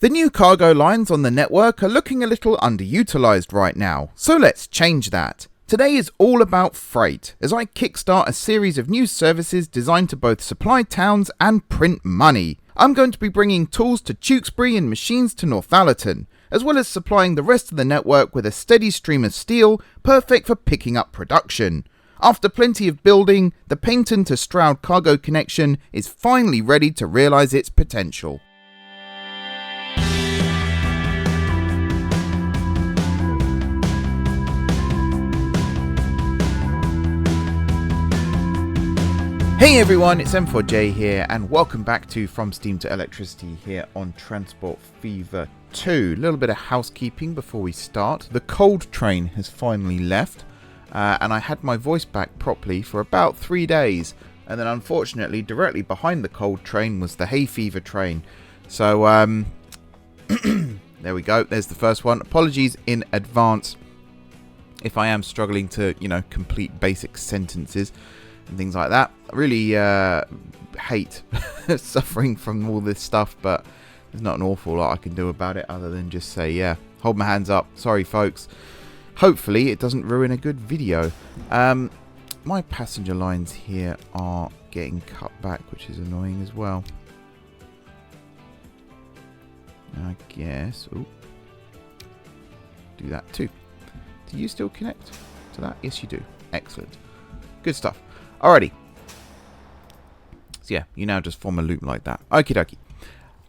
The new cargo lines on the network are looking a little underutilized right now, so let's change that. Today is all about freight, as I kickstart a series of new services designed to both supply towns and print money. I'm going to be bringing tools to Tewkesbury and machines to Northallerton, as well as supplying the rest of the network with a steady stream of steel, perfect for picking up production. After plenty of building, the Paignton to Stroud cargo connection is finally ready to realise its potential. Hey everyone, it's M4J here and welcome back to From Steam to Electricity here on Transport Fever 2. A little bit of housekeeping before we start. The cold train has finally left and I had my voice back properly for about 3 days, and then unfortunately directly behind the cold train was the hay fever train. So there we go, there's the first one. Apologies in advance if I am struggling to, complete basic sentences and things like that. I really hate suffering from all this stuff, but there's not an awful lot I can do about it other than just say, yeah, hold my hands up. Sorry, folks. Hopefully it doesn't ruin a good video. My passenger lines here are getting cut back, which is annoying as well. I guess. Ooh. Do that too. Do you still connect to that? Yes, you do. Excellent. Good stuff. Alrighty. So yeah, you now just form a loop like that. Okie dokie.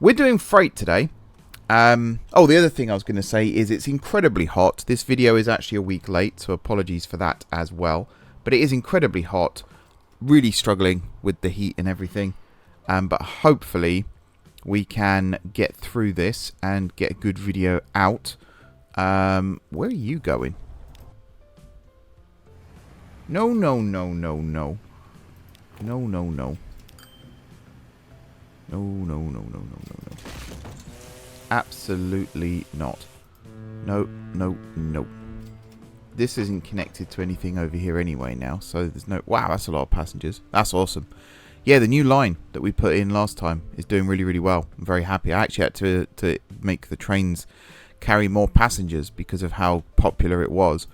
We're doing freight today. The other thing I was going to say is it's incredibly hot. This video is actually a week late, so apologies for that as well. But it is incredibly hot. Really struggling with the heat and everything. But hopefully we can get through this and get a good video out. Where are you going? No. No. Absolutely not. No. This isn't connected to anything over here anyway now, so there's no... Wow, that's a lot of passengers. That's awesome. Yeah, the new line that we put in last time is doing really, really well. I'm very happy. I actually had to make the trains carry more passengers because of how popular it was.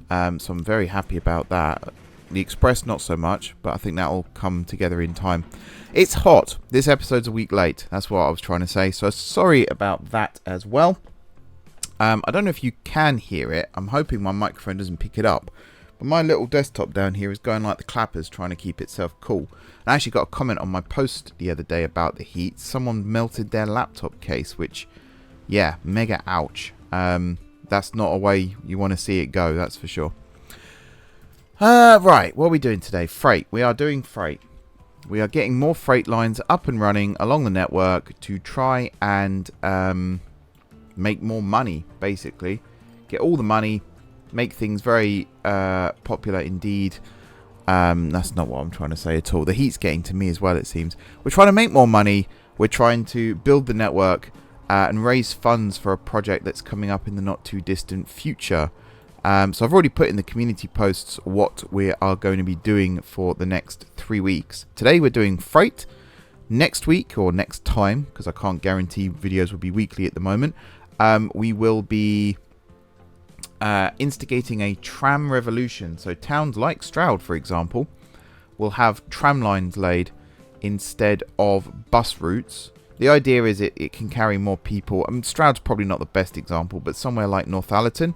So I'm very happy about that. The Express not so much, but I think that will come together in time. It's hot. This episode's a week late. That's what I was trying to say. So sorry about that as well. I don't know if you can hear it. I'm hoping my microphone doesn't pick it up. But my little desktop down here is going like the clappers, trying to keep itself cool. I actually got a comment on my post the other day about the heat. Someone melted their laptop case, which, yeah, mega ouch. That's not a way you want to see it go, that's for sure. Right, what are we doing today? Freight. We are doing freight. We are getting more freight lines up and running along the network to try and make more money, basically. Get all the money, make things very popular indeed. That's not what I'm trying to say at all. The heat's getting to me as well, it seems. We're trying to make more money. We're trying to build the network and raise funds for a project that's coming up in the not too distant future. So I've already put in the community posts what we are going to be doing for the next 3 weeks. Today we're doing freight. Next week, or next time, because I can't guarantee videos will be weekly at the moment, we will be instigating a tram revolution. So towns like Stroud, for example, will have tram lines laid instead of bus routes. The idea is it can carry more people. I mean, Stroud's probably not the best example, but somewhere like Northallerton,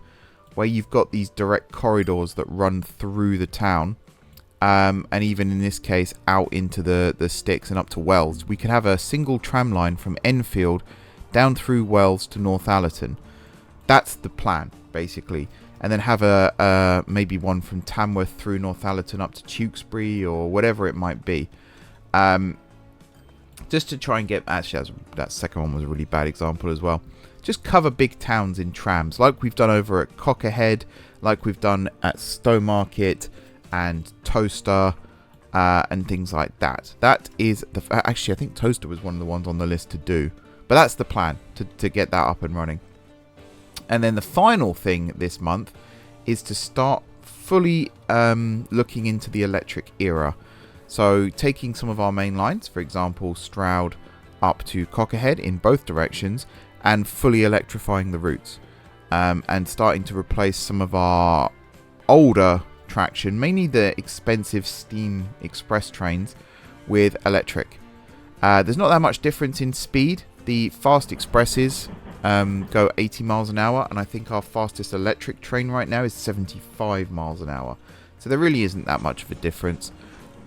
where you've got these direct corridors that run through the town, and even in this case out into the sticks and up to Wells. We could have a single tram line from Enfield down through Wells to Northallerton. That's the plan, basically. And then have a maybe one from Tamworth through Northallerton up to Tewkesbury or whatever it might be. Just to try and get... Actually, that second one was a really bad example as well. Just cover big towns in trams, like we've done over at Cockerhead, like we've done at Stowmarket and Toaster, and things like that. That is the... Actually, I think Toaster was one of the ones on the list to do. But that's the plan, to get that up and running. And then the final thing this month is to start fully looking into the electric era. So taking some of our main lines, for example, Stroud up to Cockerhead in both directions, and fully electrifying the routes, and starting to replace some of our older traction, mainly the expensive steam express trains, with electric. There's not that much difference in speed. The fast expresses go 80 miles an hour, and I think our fastest electric train right now is 75 miles an hour. So there really isn't that much of a difference.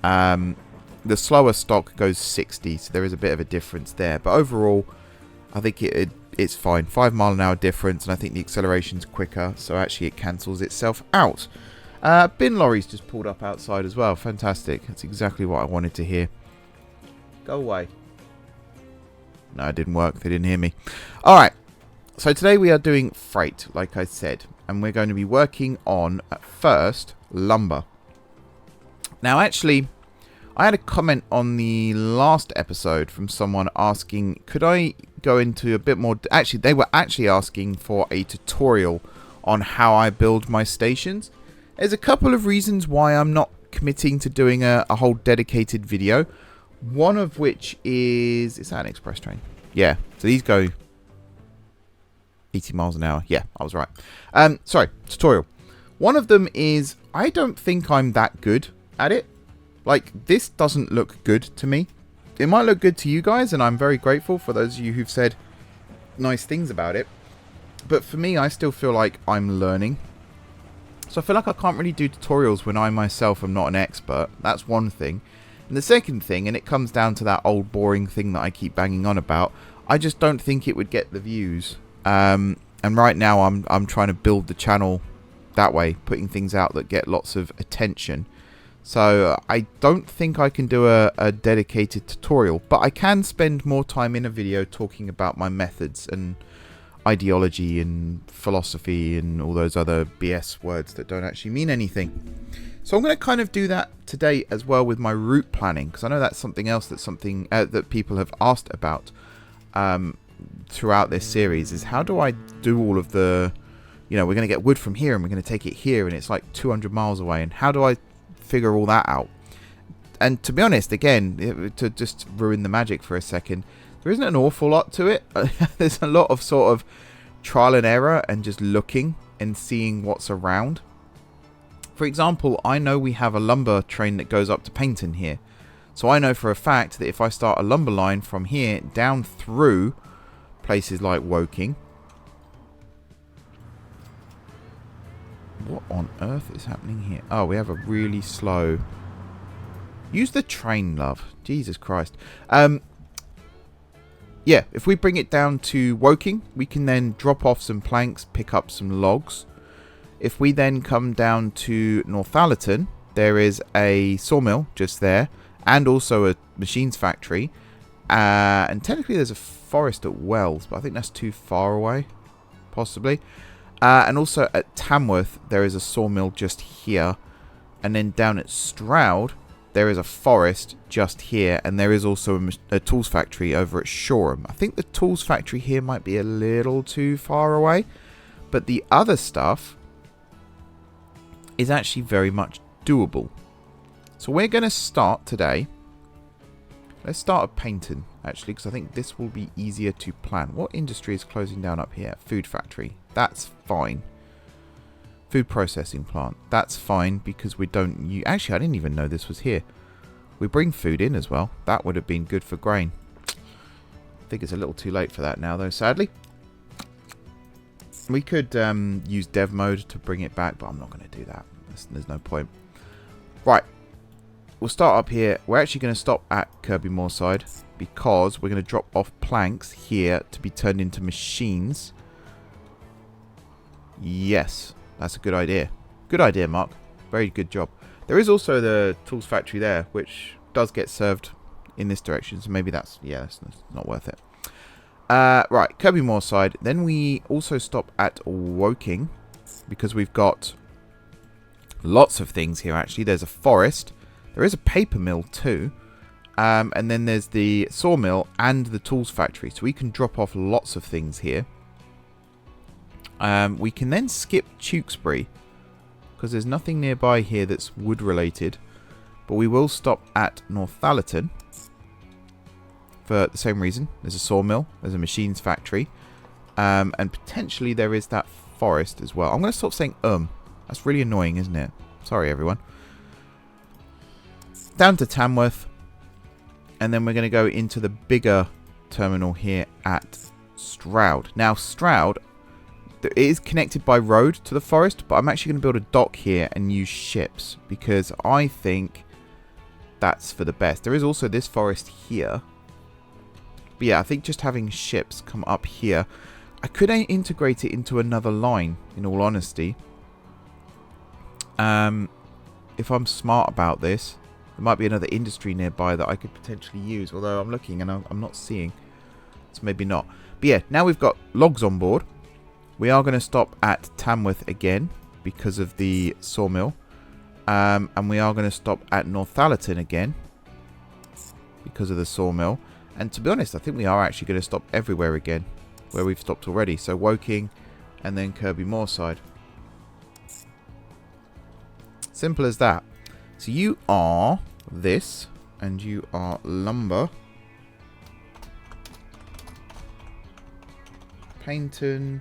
The slower stock goes 60, so there is a bit of a difference there. But overall, I think it's fine. 5 mile an hour difference, and I think the acceleration's quicker, so actually it cancels itself out. Bin lorries just pulled up outside as well. Fantastic. That's exactly what I wanted to hear. Go away. No, it didn't work. They didn't hear me. Alright. So today we are doing freight, like I said. And we're going to be working on, at first, lumber. Now, actually, I had a comment on the last episode from someone asking, could I go into a bit more... Actually, they were actually asking for a tutorial on how I build my stations. There's a couple of reasons why I'm not committing to doing a whole dedicated video. One of which is... Is that an express train? Yeah. So these go 80 miles an hour. Yeah, I was right. Sorry, tutorial. One of them is I don't think I'm that good at it. Like, this doesn't look good to me. It might look good to you guys, and I'm very grateful for those of you who've said nice things about it. But for me, I still feel like I'm learning. So I feel like I can't really do tutorials when I myself am not an expert. That's one thing. And the second thing, and it comes down to that old boring thing that I keep banging on about, I just don't think it would get the views. And right now I'm trying to build the channel that way, putting things out that get lots of attention. So I don't think I can do a dedicated tutorial, but I can spend more time in a video talking about my methods and ideology and philosophy and all those other BS words that don't actually mean anything. So I'm going to kind of do that today as well with my route planning, because I know that's something else that people have asked about throughout this series, is how do I do all of the, we're going to get wood from here and we're going to take it here and it's like 200 miles away, and how do I figure all that out? And to be honest, again, to just ruin the magic for a second, there isn't an awful lot to it. There's a lot of sort of trial and error and just looking and seeing what's around. For example, I know we have a lumber train that goes up to Paignton here. So I know for a fact that if I start a lumber line from here down through places like Woking... What on earth is happening here? Oh, we have a really slow... Use the train, love. Jesus Christ. Yeah, if we bring it down to Woking, we can then drop off some planks, pick up some logs. If we then come down to Northallerton, there is a sawmill just there, and also a machines factory. And technically there's a forest at Wells, but I think that's too far away, possibly. And also at Tamworth, there is a sawmill just here. And then down at Stroud, there is a forest just here. And there is also a tools factory over at Shoreham. I think the tools factory here might be a little too far away. But the other stuff is actually very much doable. So we're going to start today. Let's start at Paignton, actually, because I think this will be easier to plan. What industry is closing down up here? Food factory. That's fine. Food processing plant. That's fine because we don't... Actually, I didn't even know this was here. We bring food in as well. That would have been good for grain. I think it's a little too late for that now, though, sadly. We could use dev mode to bring it back, but I'm not going to do that. There's no point. Right. We'll start up here. We're actually going to stop at Kirby Moorside because we're going to drop off planks here to be turned into machines. Yes, that's a good idea. Good idea, Mark. Very good job. There is also the tools factory there, which does get served in this direction. So maybe that's not worth it. Right, Kirby Moorside. Then we also stop at Woking because we've got lots of things here, actually. There's a forest. There is a paper mill too. And then there's the sawmill and the tools factory. So we can drop off lots of things here. We can then skip Tewkesbury because there's nothing nearby here that's wood related. But we will stop at Northallerton for the same reason. There's a sawmill. There's a machines factory. And potentially there is that forest as well. I'm going to stop saying That's really annoying, isn't it? Sorry, everyone. Down to Tamworth. And then we're going to go into the bigger terminal here at Stroud. Now, Stroud, it is connected by road to the forest, but I'm actually going to build a dock here and use ships because I think that's for the best. There is also this forest here. But yeah, I think just having ships come up here, I could integrate it into another line, in all honesty. If I'm smart about this, there might be another industry nearby that I could potentially use, although I'm looking and I'm not seeing. So maybe not. But yeah, now we've got logs on board. We are going to stop at Tamworth again because of the sawmill. And we are going to stop at Northallerton again because of the sawmill. And to be honest, I think we are actually going to stop everywhere again where we've stopped already. So Woking and then Kirby Moorside. Simple as that. So you are this and you are lumber. Paignton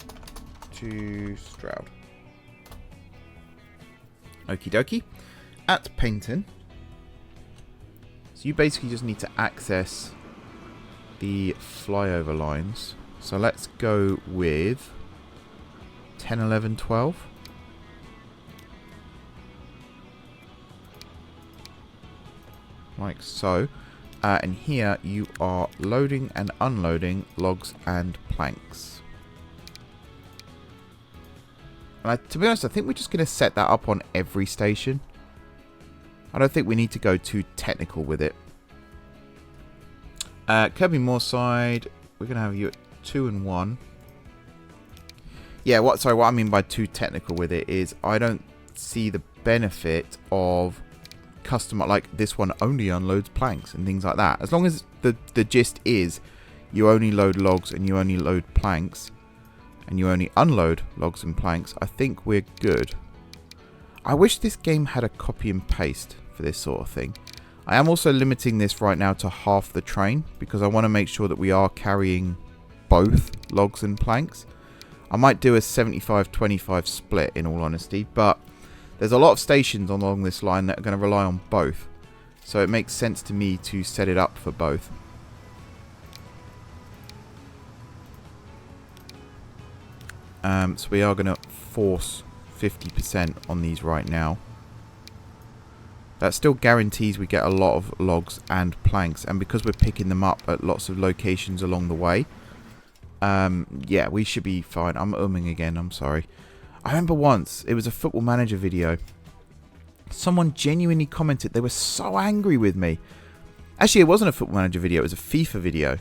to Stroud. Okie dokie. At Paignton. So you basically just need to access the flyover lines. So let's go with 10, 11, 12. Like so. And here you are loading and unloading logs and planks. And to be honest, I think we're just going to set that up on every station. I don't think we need to go too technical with it. Kirby Moorside, we're going to have you at 2 and 1. Yeah, what I mean by too technical with it is I don't see the benefit of customer, like this one only unloads planks and things like that. As long as the gist is you only load logs and you only load planks and you only unload logs and planks, I think we're good. I wish this game had a copy and paste for this sort of thing. I am also limiting this right now to half the train because I want to make sure that we are carrying both logs and planks. I might do a 75-25 split in all honesty, but there's a lot of stations along this line that are going to rely on both. So it makes sense to me to set it up for both. So we are going to force 50% on these right now. That still guarantees we get a lot of logs and planks. And because we're picking them up at lots of locations along the way, yeah, we should be fine. I'm umming again, I'm sorry. I remember once, it was a Football Manager video. Someone genuinely commented they were so angry with me. Actually, it wasn't a Football Manager video, it was a FIFA video.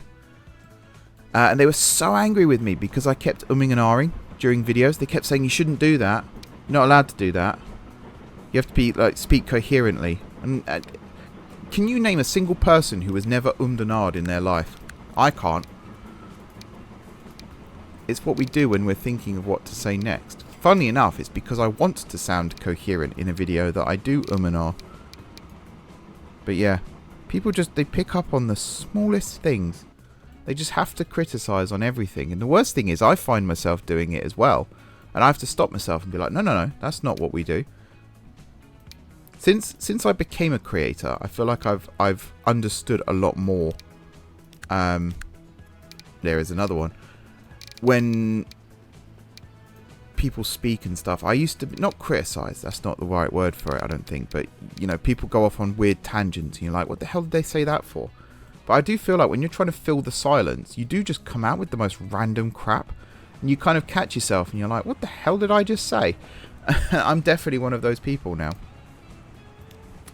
And they were so angry with me because I kept umming and ahhing during videos. They kept saying, you shouldn't do that. You're not allowed to do that. You have to be speak coherently. And can you name a single person who has never ummed and ahed in their life? I can't. It's what we do when we're thinking of what to say next. Funnily enough, it's because I want to sound coherent in a video that I do and ah. But yeah, people they pick up on the smallest things. They just have to criticize on everything. And the worst thing is I find myself doing it as well. And I have to stop myself and be like, no, that's not what we do. Since I became a creator, I feel like I've understood a lot more. There is another one. When people speak and stuff, I used to not criticize. That's not the right word for it, I don't think. But you know, people go off on weird tangents, and you're like, what the hell did they say that for? But I do feel like when you're trying to fill the silence, you do just come out with the most random crap, and you kind of catch yourself, and you're like, what the hell did I just say? I'm definitely one of those people now.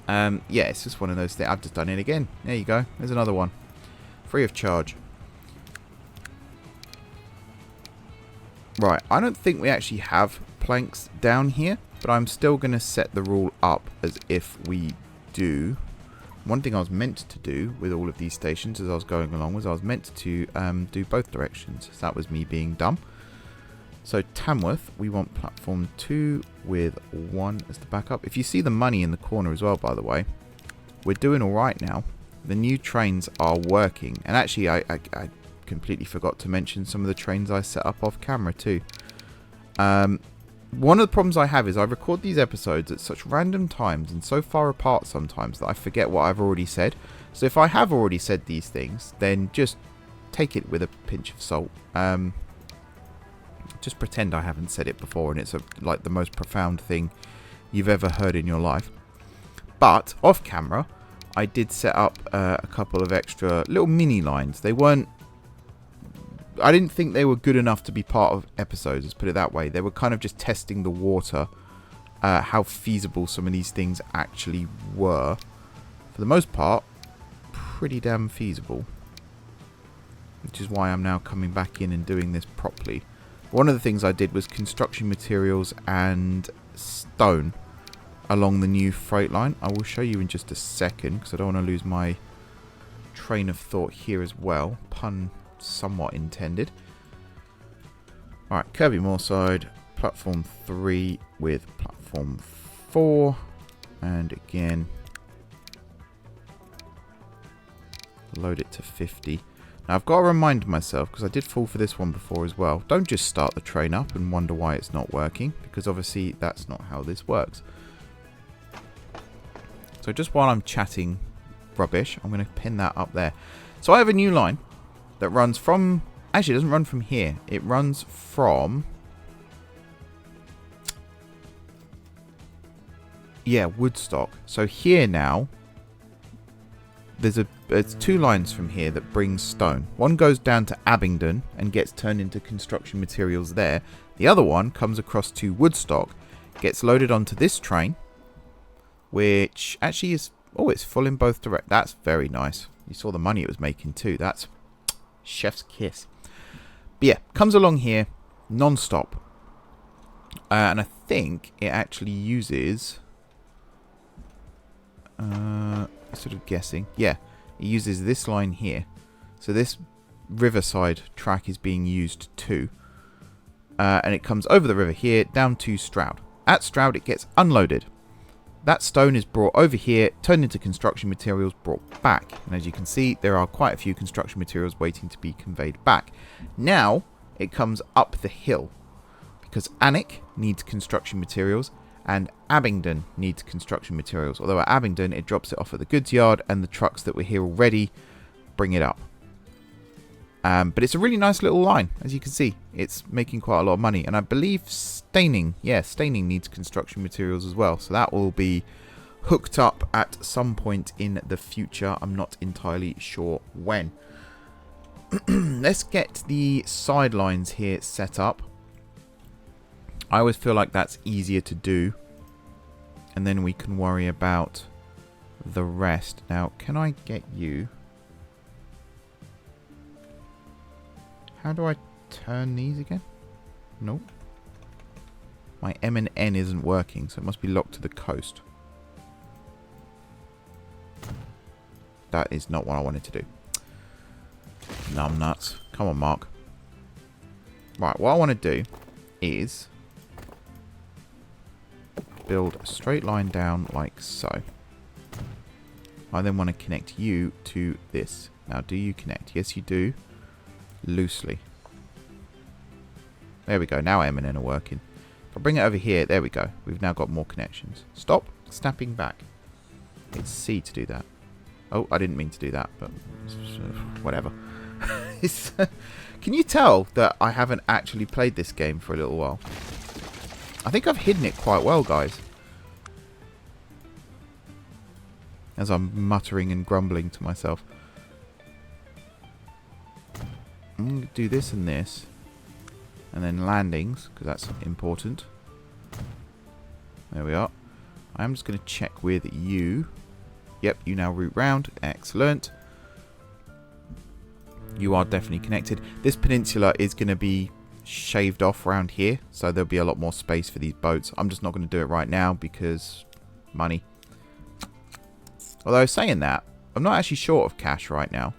Yeah, it's just one of those things. I've just done it again. There you go. There's another one. Free of charge. Right, I don't think we actually have planks down here, but I'm still going to set the rule up as if we do. One thing I was meant to do with all of these stations as I was going along was I was meant to do both directions. So that was me being dumb. So Tamworth, we want platform 2 with 1 as the backup. If you see the money in the corner as well, by the way, we're doing alright now. The new trains are working. And actually, I completely forgot to mention some of the trains I set up off camera too. One of the problems I have is I record these episodes at such random times and so far apart sometimes that I forget what I've already said. So if I have already said these things, then just take it with a pinch of salt. Just pretend I haven't said it before and it's like the most profound thing you've ever heard in your life. But off camera, I did set up a couple of extra little mini lines. They weren't... I didn't think they were good enough to be part of episodes, let's put it that way. They were kind of just testing the water, how feasible some of these things actually were. For the most part, pretty damn feasible. Which is why I'm now coming back in and doing this properly. One of the things I did was construction materials and stone along the new freight line. I will show you in just a second because I don't want to lose my train of thought here as well. Pun somewhat intended. Alright, Kirby Moorside, platform 3 with platform 4. And again, load it to 50. Now I've got to remind myself, because I did fall for this one before as well, don't just start the train up and wonder why it's not working, because obviously that's not how this works. So just while I'm chatting rubbish, I'm going to pin that up there. So I have a new line that runs from... Actually, it doesn't run from here. It runs from... Yeah, Woodstock. So here now, there's two lines from here that bring stone. One goes down to Abingdon and gets turned into construction materials there. The other one comes across to Woodstock, gets loaded onto this train, which actually is... Oh, it's full in both directions. That's very nice. You saw the money it was making too. That's chef's kiss. But yeah, comes along here non-stop. And I think it actually uses... sort of guessing. Yeah, it uses this line here. So this riverside track is being used too. And it comes over the river here down to Stroud. At Stroud it gets unloaded. That stone is brought over here, turned into construction materials, brought back. And as you can see, there are quite a few construction materials waiting to be conveyed back. Now it comes up the hill because Alnwick needs construction materials and Abingdon needs construction materials. Although at Abingdon it drops it off at the goods yard and the trucks that were here already bring it up. But it's a really nice little line. As you can see, it's making quite a lot of money. And I believe Staining, yeah, Staining needs construction materials as well. So that will be hooked up at some point in the future. I'm not entirely sure when. Let's get the sidelines here set up. I always feel like that's easier to do. And then we can worry about the rest. Now, can I get you... How do I turn these again? Nope. My M and N isn't working, so it must be locked to the coast. That is not what I wanted to do. Numb nuts. Come on, Mark. Right, what I want to do is build a straight line down like so. I then want to connect you to this. Now, do you connect? Yes, you do. Loosely. There we go. Now M and N are working. If I bring it over here, there we go. We've now got more connections. Stop snapping back. It's C to do that. Oh, I didn't mean to do that, but whatever. Can you tell that I haven't actually played this game for a little while? I think I've hidden it quite well, guys. As I'm muttering and grumbling to myself. I'm going to do this and this. And then landings, because that's important. There we are. I'm just going to check with you. Yep, you now route round. Excellent. You are definitely connected. This peninsula is going to be shaved off around here. So there'll be a lot more space for these boats. I'm just not going to do it right now because money. Although saying that, I'm not actually short of cash right now.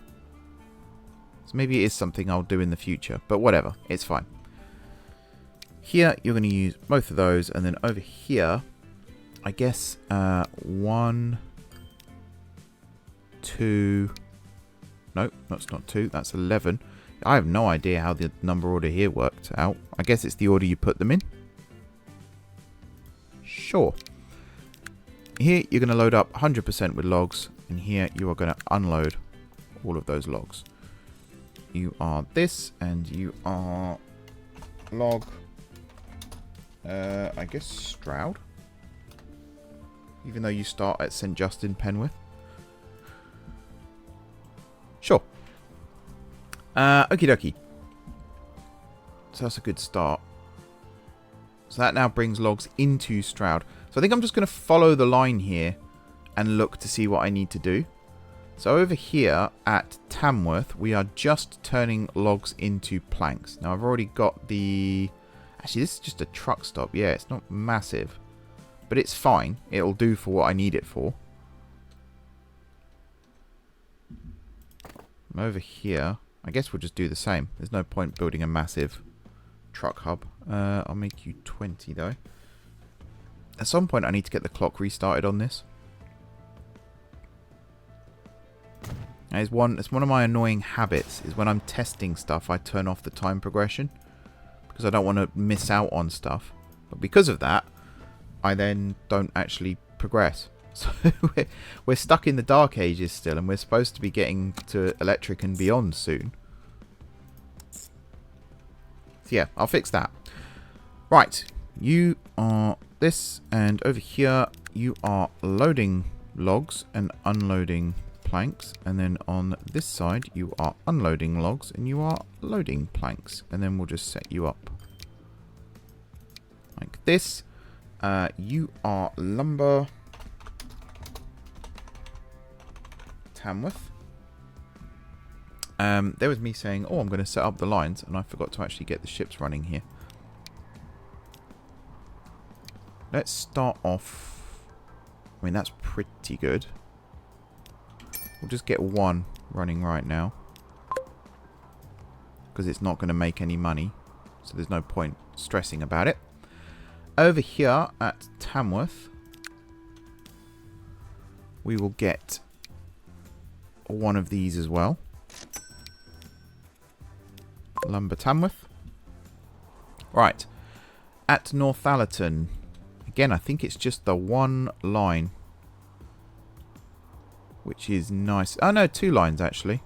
Maybe it is something I'll do in the future. But whatever. It's fine. Here, you're going to use both of those. And then over here, I guess 1, 2... No, that's not 2. That's 11. I have no idea how the number order here worked out. I guess it's the order you put them in. Sure. Here you're going to load up 100% with logs, and here you are going to unload all of those logs. You are this, and you are log, I guess Stroud. Even though you start at St. Justin, Penwith. Sure. Okie dokie. So that's a good start. So that now brings logs into Stroud. So I think I'm just going to follow the line here and look to see what I need to do. So over here at Tamworth, we are just turning logs into planks. Now I've already got the... Actually, this is just a truck stop. Yeah, it's not massive. But it's fine. It'll do for what I need it for. Over here, I guess we'll just do the same. There's no point building a massive truck hub. I'll make you 20 though. At some point I need to get the clock restarted on this. It's one of my annoying habits is when I'm testing stuff I turn off the time progression because I don't want to miss out on stuff. But because of that, I then don't actually progress. So we're stuck in the Dark Ages still, and we're supposed to be getting to Electric and Beyond soon. So yeah, I'll fix that. Right, you are this, and over here you are loading logs and unloading planks, and then on this side you are unloading logs and you are loading planks, and then we'll just set you up like this. You are lumber Tamworth. There was me saying, oh, I'm going to set up the lines, and I forgot to actually get the ships running here. Let's start off. I mean, that's pretty good. We'll just get one running right now, because it's not going to make any money, so there's no point stressing about it. Over here at Tamworth, we will get one of these as well. Lumber Tamworth. Right. At Northallerton, again, I think it's just the one line, which is nice. Oh no, two lines actually.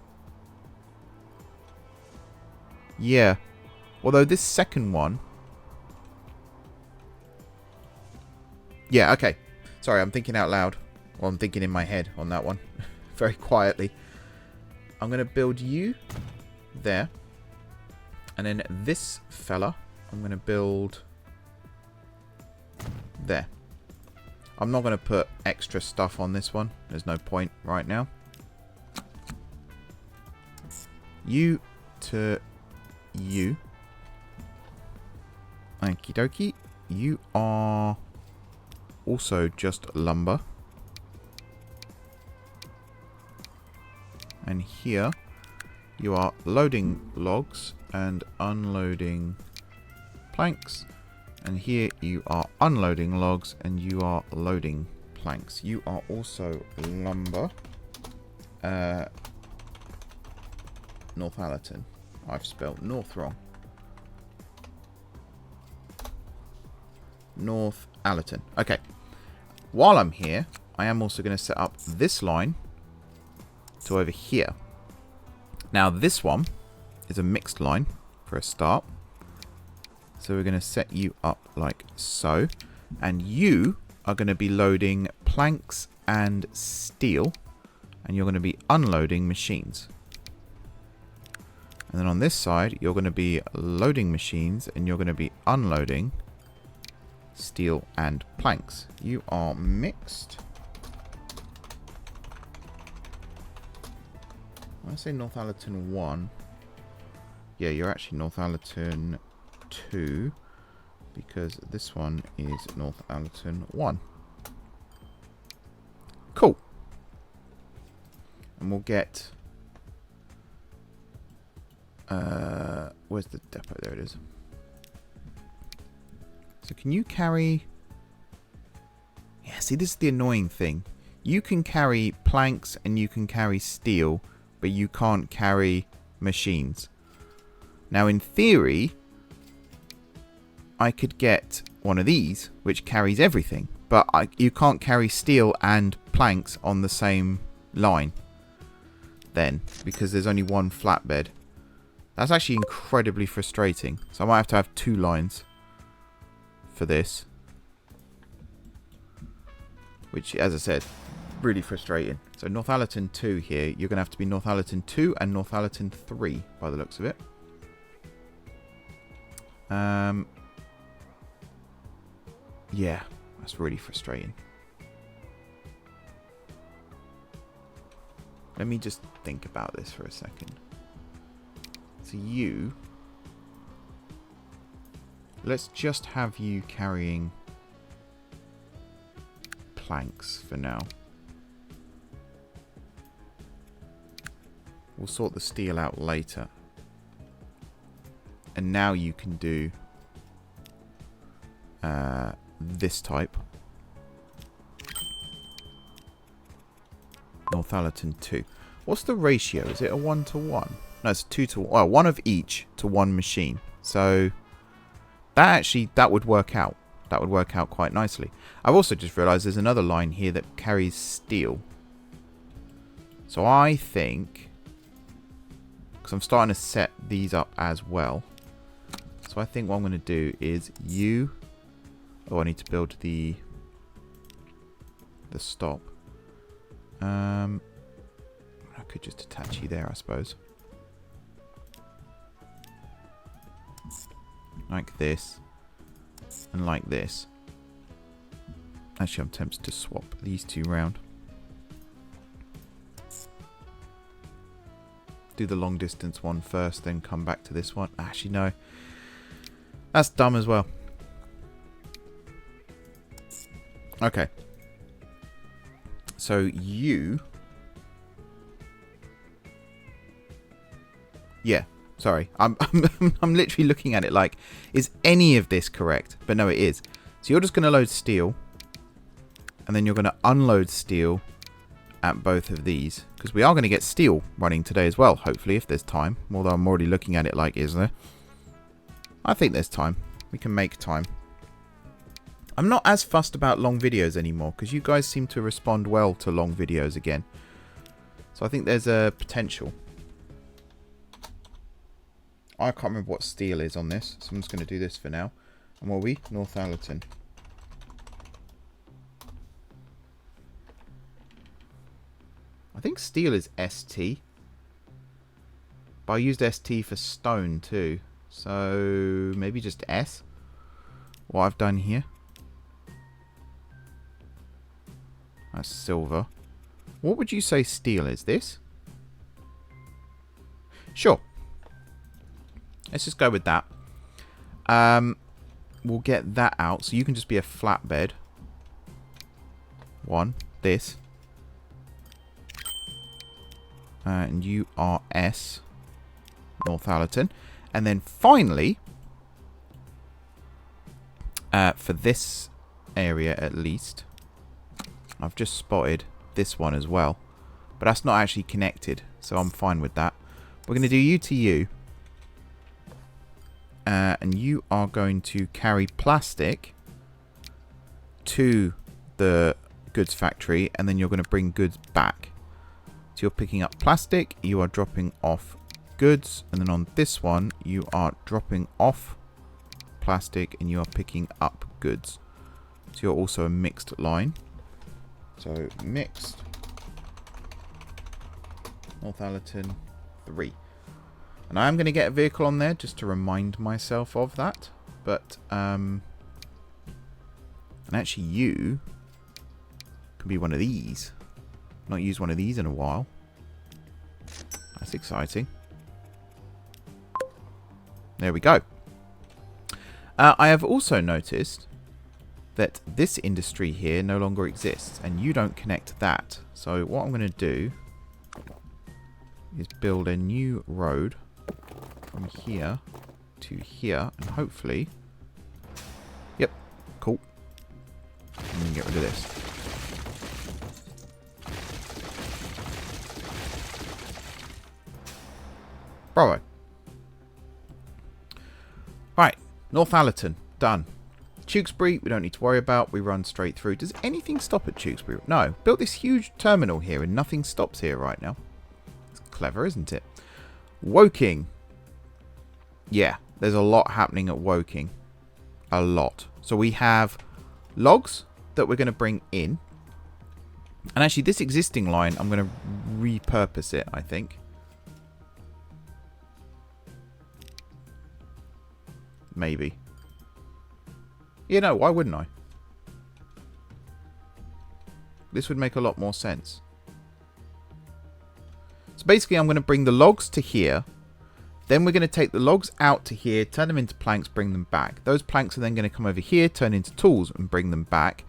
Yeah. Although this second one... Yeah, okay. Sorry, I'm thinking out loud. Or I'm thinking in my head on that one. Very quietly. I'm going to build you there. And then this fella, I'm going to build there. I'm not going to put extra stuff on this one. There's no point right now. You to you. Okie dokie. You are also just lumber. And here you are loading logs and unloading planks. And here you are unloading logs and you are loading planks. You are also lumber. Northallerton. I've spelled North wrong. Northallerton. Okay. While I'm here, I am also going to set up this line to over here. Now this one is a mixed line for a start. So we're going to set you up like so. And you are going to be loading planks and steel. And you're going to be unloading machines. And then on this side, you're going to be loading machines and you're going to be unloading steel and planks. You are mixed. When I say Northallerton 1, yeah, you're actually Northallerton 2, because this one is Northallerton 1. Cool. And we'll get... where's the depot? There it is. So can you carry... Yeah, see, this is the annoying thing. You can carry planks and you can carry steel, but you can't carry machines. Now, in theory, I could get one of these, which carries everything. But you can't carry steel and planks on the same line then, because there's only one flatbed. That's actually incredibly frustrating. So I might have 2 lines for this. Which, as I said, really frustrating. So Northallerton 2 here. You're going to have to be Northallerton 2 and Northallerton 3 by the looks of it. Yeah, that's really frustrating. Let me just think about this for a second. So you... Let's just have you carrying planks for now. We'll sort the steel out later. And now you can do this type. Northallerton 2. What's the ratio? Is it a 1-to-1? No, it's a 2-to-1. Oh, 1 of each to 1 machine. So that would work out. That would work out quite nicely. I've also just realised there's another line here that carries steel. So I think, because I'm starting to set these up as well. So I think what I'm going to do is you... Oh, I need to build the stop. I could just attach you there, I suppose. Like this. And like this. Actually, I'm tempted to swap these 2 round. Do the long distance one first, then come back to this one. Actually, no. That's dumb as well. Okay. So you... Yeah, sorry. I'm literally looking at it like, is any of this correct? But no, it is. So you're just going to load steel. And then you're going to unload steel at both of these. Because we are going to get steel running today as well, hopefully, if there's time. Although I'm already looking at it like, is there? I think there's time. We can make time. I'm not as fussed about long videos anymore, because you guys seem to respond well to long videos again. So I think there's a potential. I can't remember what steel is on this, so I'm just going to do this for now. And what are we? Northallerton. I think steel is ST. But I used ST for stone too. So maybe just S. What I've done here. That's silver. What would you say steel is? This? Sure. Let's just go with that. We'll get that out. So you can just be a flatbed. 1. This. And you are S. Northallerton. And then finally, for this area at least, I've just spotted this one as well. But that's not actually connected, so I'm fine with that. We're going to do you to you. And you are going to carry plastic to the goods factory, and then you're going to bring goods back. So you're picking up plastic, you are dropping off goods, and then on this one, you are dropping off plastic, and you are picking up goods. So you're also a mixed line. So mixed Northallerton 3. And I am going to get a vehicle on there just to remind myself of that. But, and actually you can be one of these. Not used one of these in a while. That's exciting. There we go. I have also noticed that this industry here no longer exists, and you don't connect that. So what I'm going to do is build a new road from here to here, and hopefully, yep, cool. And then get rid of this. Bravo. Northallerton, done. Tewkesbury, we don't need to worry about. We run straight through. Does anything stop at Tewkesbury? No. Built this huge terminal here and nothing stops here right now. It's clever, isn't it? Woking. Yeah, there's a lot happening at Woking. A lot. So we have logs that we're going to bring in. And actually, this existing line, I'm going to repurpose it, I think. Maybe. You know, why wouldn't I? This would make a lot more sense. So basically, I'm going to bring the logs to here. Then we're going to take the logs out to here, turn them into planks, bring them back. Those planks are then going to come over here, turn into tools and bring them back.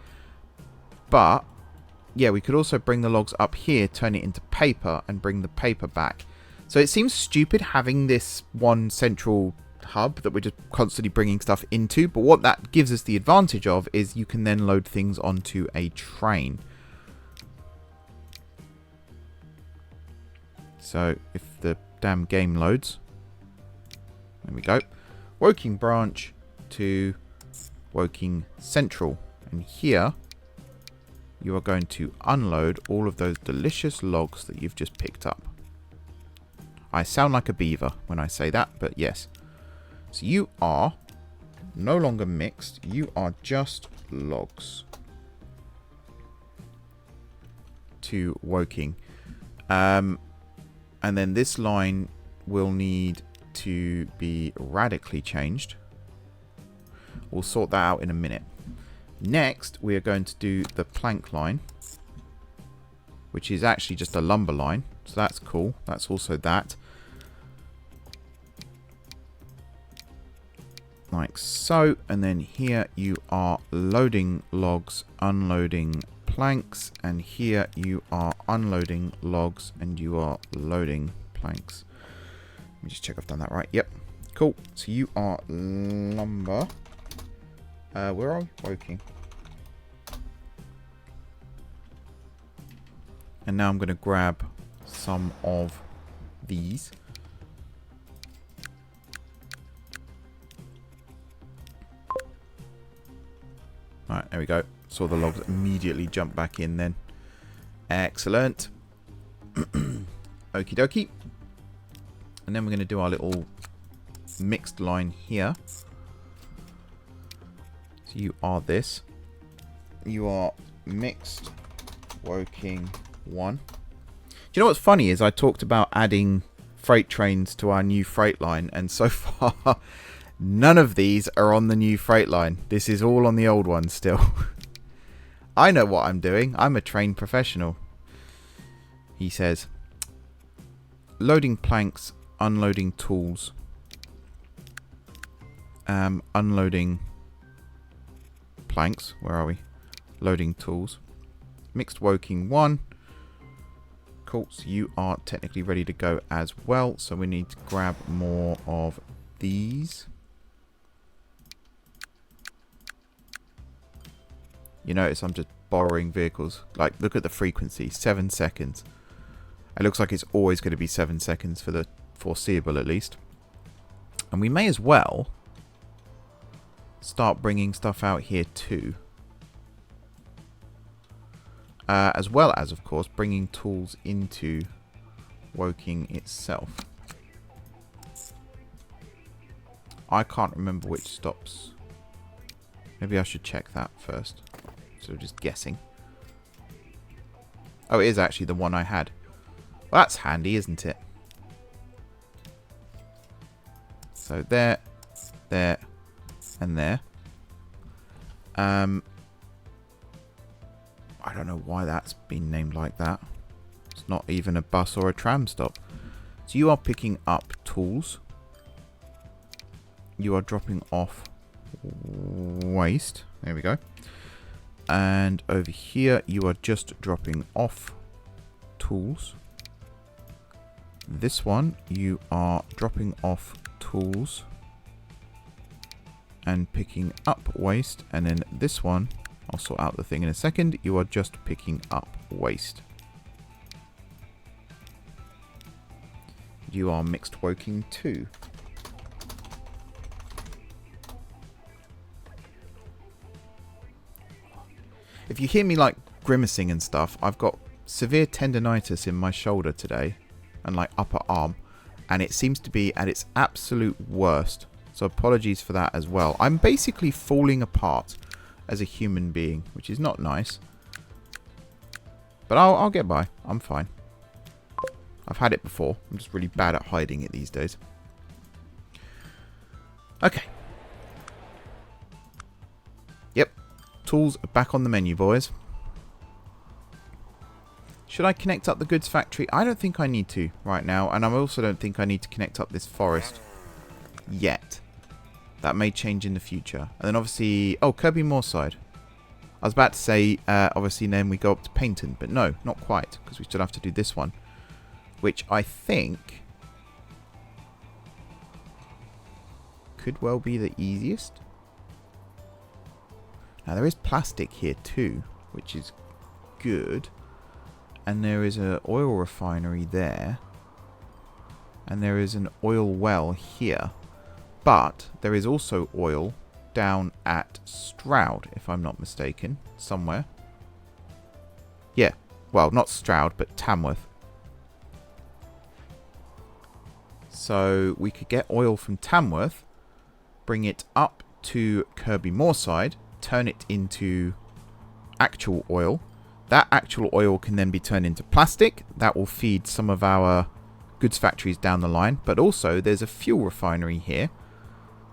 But, yeah, we could also bring the logs up here, turn it into paper and bring the paper back. So it seems stupid having this one central hub that we're just constantly bringing stuff into. But what that gives us the advantage of is you can then load things onto a train. So if the damn game loads... There we go. Woking branch to Woking Central. And here you are going to unload all of those delicious logs that you've just picked up. I sound like a beaver when I say that, but yes. So you are no longer mixed. You are just logs. To Woking. And then this line will need to be radically changed. We'll sort that out in a minute. Next, we are going to do the plank line, which is actually just a lumber line. So that's cool. That's also that. Like so. And then here you are loading logs, unloading planks. And here you are unloading logs and you are loading planks. Let me just check I've done that right. Yep. Cool. So you are lumber. Where are we? Woking. And now I'm going to grab some of these. Alright, there we go. Saw the logs immediately jump back in then. Excellent. Okie dokie. And then we're going to do our little mixed line here. So you are this. You are mixed Woking 1. Do you know what's funny is I talked about adding freight trains to our new freight line, and so far none of these are on the new freight line. This is all on the old one still. I know what I'm doing. I'm a trained professional. He says, loading planks, unloading tools, unloading planks. Where are we? Loading tools. Mixed Woking 1. Cool. So you are technically ready to go as well. So we need to grab more of these. You notice I'm just borrowing vehicles. Like, look at the frequency. 7 seconds. It looks like it's always going to be 7 seconds for the foreseeable at least. And we may as well start bringing stuff out here too. As well as, of course, bringing tools into Woking itself. I can't remember which stops. Maybe I should check that first. So just guessing. Oh, it is actually the one I had. Well, that's handy, isn't it? So there, there, and there. I don't know why that's been named like that. It's not even a bus or a tram stop. So you are picking up tools. You are dropping off waste. There we go. And over here, you are just dropping off tools. This one, you are dropping off tools and picking up waste. And then this one, I'll sort out the thing in a second. You are just picking up waste. You are mixed Woking 2. If you hear me like grimacing and stuff, I've got severe tendonitis in my shoulder today and like upper arm, and it seems to be at its absolute worst. So apologies for that as well. I'm basically falling apart as a human being, which is not nice. But I'll get by. I'm fine. I've had it before. I'm just really bad at hiding it these days. Okay. Yep. Tools are back on the menu, boys. Should I connect up the goods factory? I don't think I need to right now. And I also don't think I need to connect up this forest yet. That may change in the future. And then obviously... Oh, Kirby Moorside. I was about to say, obviously, then we go up to Paignton. But no, not quite. Because we still have to do this one. Which I think... could well be the easiest. Now, there is plastic here too. Which is good. And there is an oil refinery there. And there is an oil well here. But there is also oil down at Stroud, if I'm not mistaken. Somewhere. Yeah. Well, not Stroud, but Tamworth. So we could get oil from Tamworth. Bring it up to Kirby Moorside. Turn it into actual oil. That actual oil can then be turned into plastic. That will feed some of our goods factories down the line. But also, there's a fuel refinery here.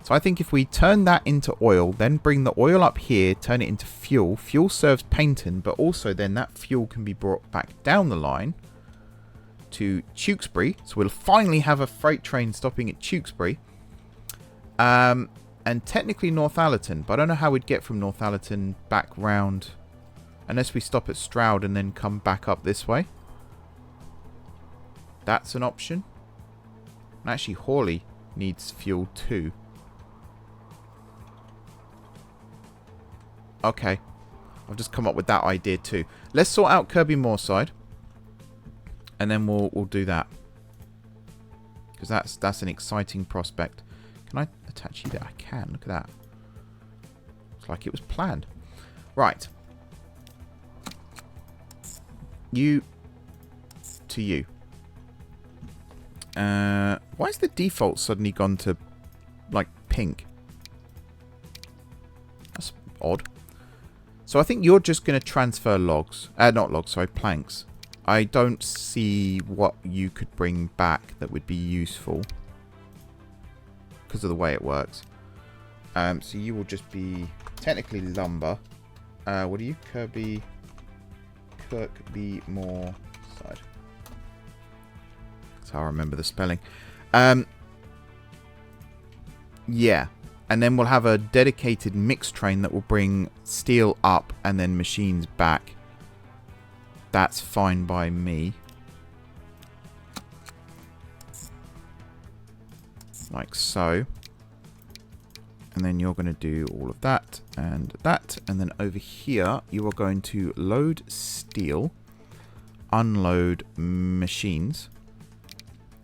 So I think if we turn that into oil, then bring the oil up here, turn it into fuel. Fuel serves Paignton, but also then that fuel can be brought back down the line to Tewkesbury. So we'll finally have a freight train stopping at Tewkesbury. And technically Northallerton. But I don't know how we'd get from Northallerton back round... unless we stop at Stroud and then come back up this way. That's an option. And actually, Hawley needs fuel too. Okay. I've just come up with that idea too. Let's sort out Kirby Moorside. And then we'll do that. Because that's an exciting prospect. Can I attach you there? I can. Look at that. It's like it was planned. Right. You to you. Why is the default suddenly gone to like pink? That's odd. So I think you're just going to transfer logs. Not logs, sorry, planks. I don't see what you could bring back that would be useful. Because of the way it works. So you will just be technically lumber. What are you? Kirby Moorside. That's how I remember the spelling. Yeah. And then we'll have a dedicated mix train that will bring steel up and then machines back. That's fine by me. Like so. And then you're going to do all of that and that. And then over here, you are going to load steel, unload machines.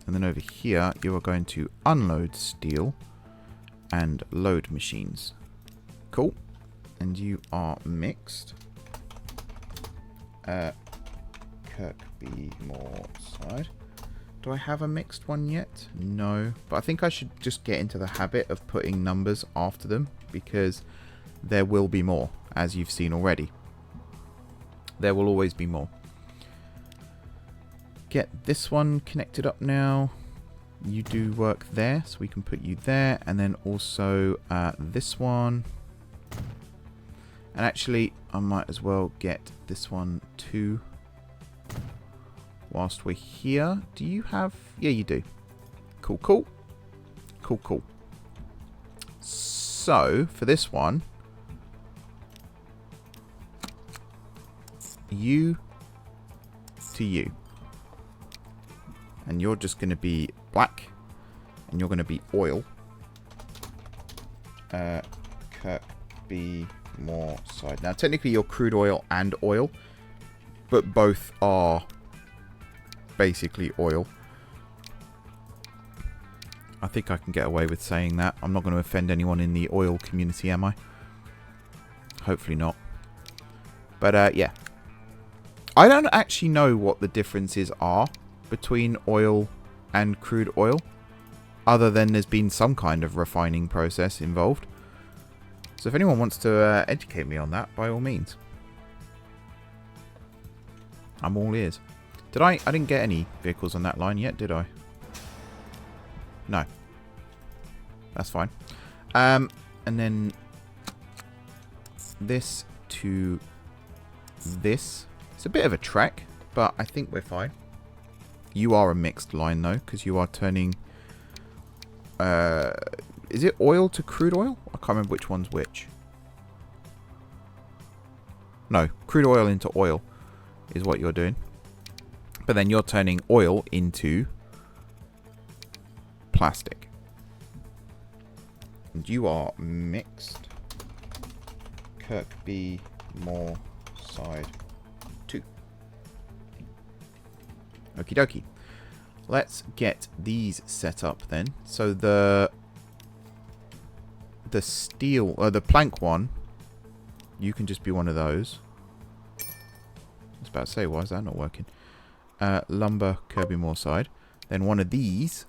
And then over here, you are going to unload steel and load machines. Cool. And you are mixed. Kirby Moorside. Do I have a mixed one yet? No. But I think I should just get into the habit of putting numbers after them, because there will be more, as you've seen already. There will always be more. Get this one connected up now. You do work there, so we can put you there. And then also this one. And actually, I might as well get this one too. Whilst we're here, do you have... Yeah, you do. Cool, cool. Cool, cool. So, for this one, you to you. And you're just going to be black. And you're going to be oil. Kirby Moorside. Now, technically, you're crude oil and oil. But both are basically oil. I think I can get away with saying that. I'm not going to offend anyone in the oil community, am I? Hopefully not. But yeah. I don't actually know what the differences are between oil and crude oil, other than there's been some kind of refining process involved. So if anyone wants to educate me on that, by all means. I'm all ears. I didn't get any vehicles on that line yet, did I? No. That's fine. And then this to this. It's a bit of a trek, but I think we're fine. You are a mixed line, though, because you are turning... is it oil to crude oil? I can't remember which one's which. No, crude oil into oil is what you're doing. But then you're turning oil into plastic. And you are mixed. Kirkby Moor side 2. Okie dokie. Let's get these set up then. So the steel, the plank one, you can just be one of those. I was about to say, why is that not working? Lumber, Kirby Moor side. Then one of these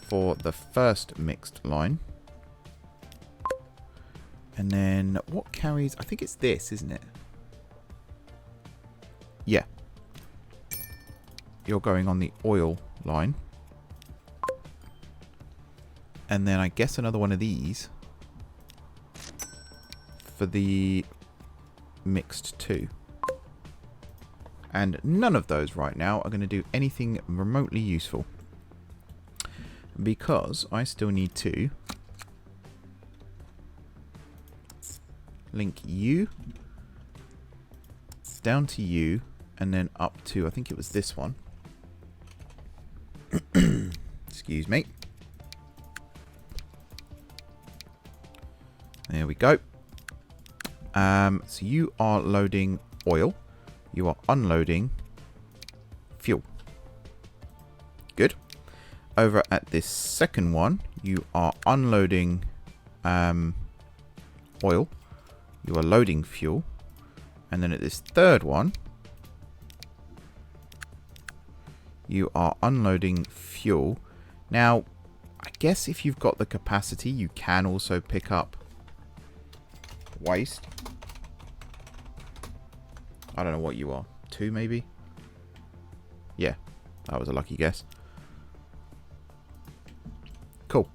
for the first mixed line. And then what carries? I think it's this, isn't it? Yeah. You're going on the oil line. And then I guess another one of these for the mixed 2. And none of those right now are going to do anything remotely useful, because I still need to link you down to you and then up to, I think it was this one. Excuse me. There we go. So you are loading oil. You are unloading fuel. Good. Over at this second one, you are unloading oil. You are loading fuel. And then at this third one, you are unloading fuel. Now, I guess if you've got the capacity, you can also pick up waste. I don't know what you are. 2 maybe? Yeah, that was a lucky guess. Cool.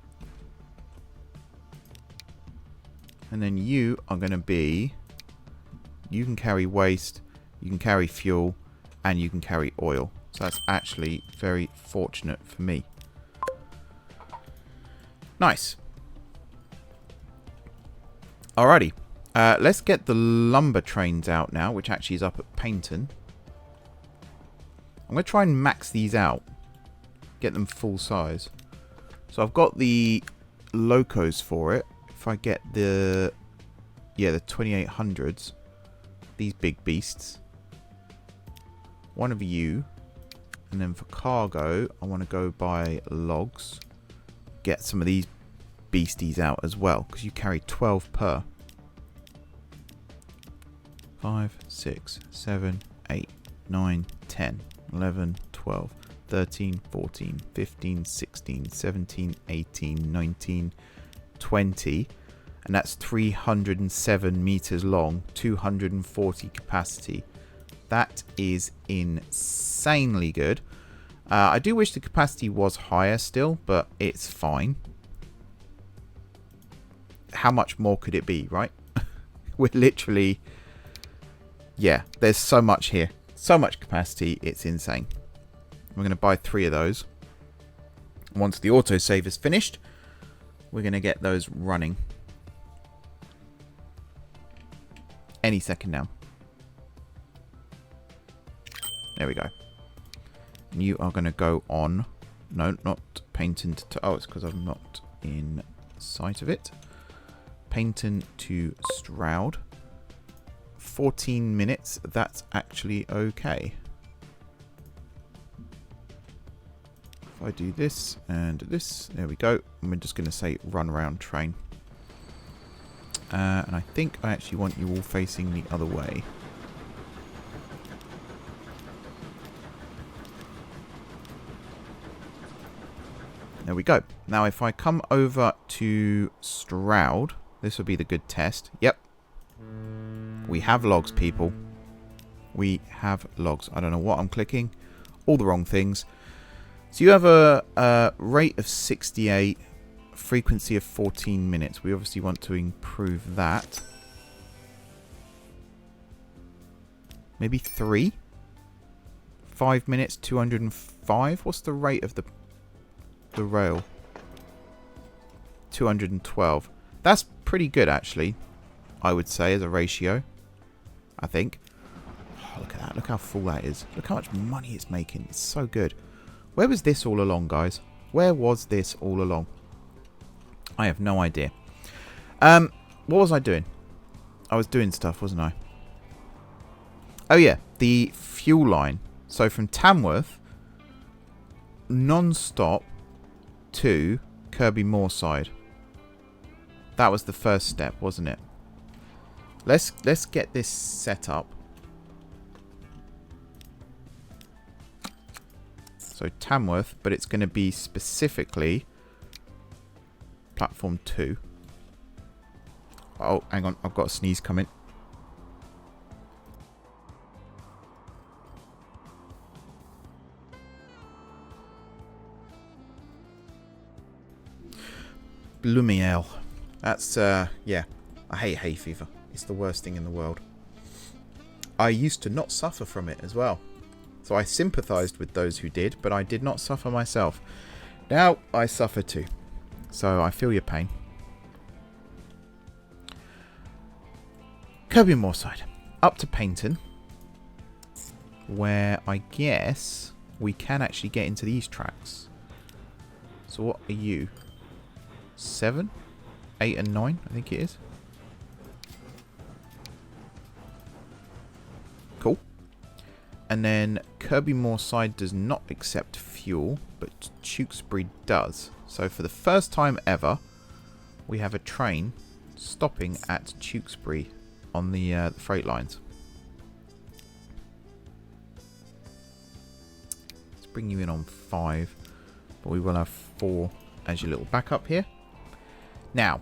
And then you are going to be... You can carry waste, you can carry fuel, and you can carry oil. So that's actually very fortunate for me. Nice. Alrighty. Let's get the lumber trains out now, which actually is up at Paignton. I'm going to try and max these out. Get them full size. So I've got the locos for it. If I get the... Yeah, the 2800s. These big beasts. One of you. And then for cargo, I want to go buy logs. Get some of these beasties out as well, because you carry 12 per. 5, 6, 7, 8, 9, 10, 11, 12, 13, 14, 15, 16, 17, 18, 19, 20. And that's 307 meters long, 240 capacity. That is insanely good. I do wish the capacity was higher still, but it's fine. How much more could it be, right? We're literally... Yeah, there's so much here. So much capacity, it's insane. We're going to buy 3 of those. Once the autosave is finished, we're going to get those running. Any second now. There we go. And you are going to go on... No, not Paignton to... Oh, it's because I'm not in sight of it. Paignton to Stroud. 14 minutes. That's actually okay. If I do this and this, there we go. And we're just going to say run around train. And I think I actually want you all facing the other way. There we go. Now, if I come over to Stroud, this would be the good test. Yep. We have logs, people. We have logs. I don't know what I'm clicking. All the wrong things. So you have a rate of 68, frequency of 14 minutes. We obviously want to improve that. Maybe 3? 5 minutes, 205? What's the rate of the rail? 212. That's pretty good, actually, I would say, as a ratio. I think. Oh, look at that. Look how full that is. Look how much money it's making. It's so good. Where was this all along, guys? Where was this all along? I have no idea. What was I doing? I was doing stuff, wasn't I? Oh, yeah. The fuel line. So from Tamworth, non-stop to Kirby Moorside. That was the first step, wasn't it? Let's get this set up. So Tamworth, but it's going to be specifically platform 2. Oh, hang on, I've got a sneeze coming. Lumiel. That's, yeah. I hate hay fever. It's the worst thing in the world. I used to not suffer from it as well. So I sympathised with those who did, but I did not suffer myself. Now I suffer too. So I feel your pain. Kirby Moorside. Up to Paignton. Where I guess we can actually get into these tracks. So what are you? 7? 8 and 9, I think it is. Cool. And then Kirby Moorside does not accept fuel, but Tewkesbury does. So for the first time ever, we have a train stopping at Tewkesbury on the freight lines. Let's bring you in on 5, but we will have 4 as your little backup here. Now,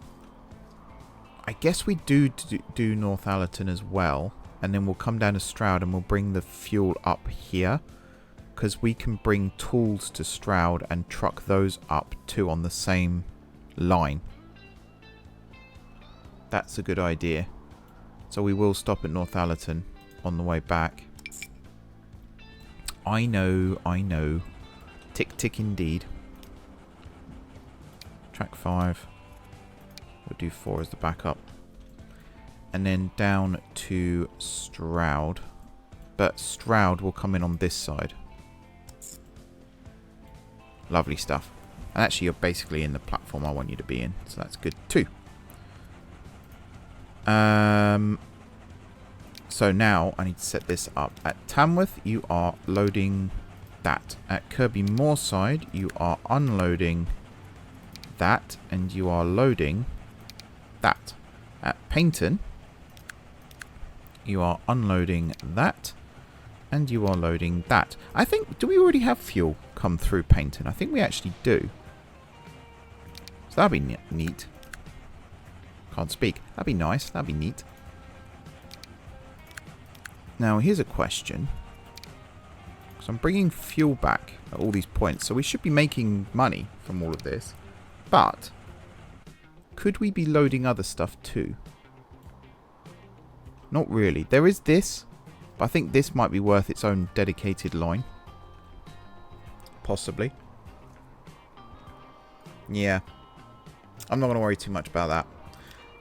I guess we do Northallerton as well, and then we'll come down to Stroud and we'll bring the fuel up here, because we can bring tools to Stroud and truck those up too on the same line. That's a good idea. So we will stop at Northallerton on the way back. I know, I know. Tick, tick indeed. Track 5. We'll do 4 as the backup. And then down to Stroud. But Stroud will come in on this side. Lovely stuff. And actually, you're basically in the platform I want you to be in. So that's good too. So now I need to set this up. At Tamworth, you are loading that. At Kirby Moorside, you are unloading that. And you are loading that. At Paignton, you are unloading that. And you are loading that. I think, do we already have fuel come through Paignton? I think we actually do. So that'd be neat. Can't speak. That'd be nice. That'd be neat. Now, here's a question. So I'm bringing fuel back at all these points. So we should be making money from all of this. But could we be loading other stuff too? Not really. There is this. But I think this might be worth its own dedicated line. Possibly. Yeah. I'm not going to worry too much about that.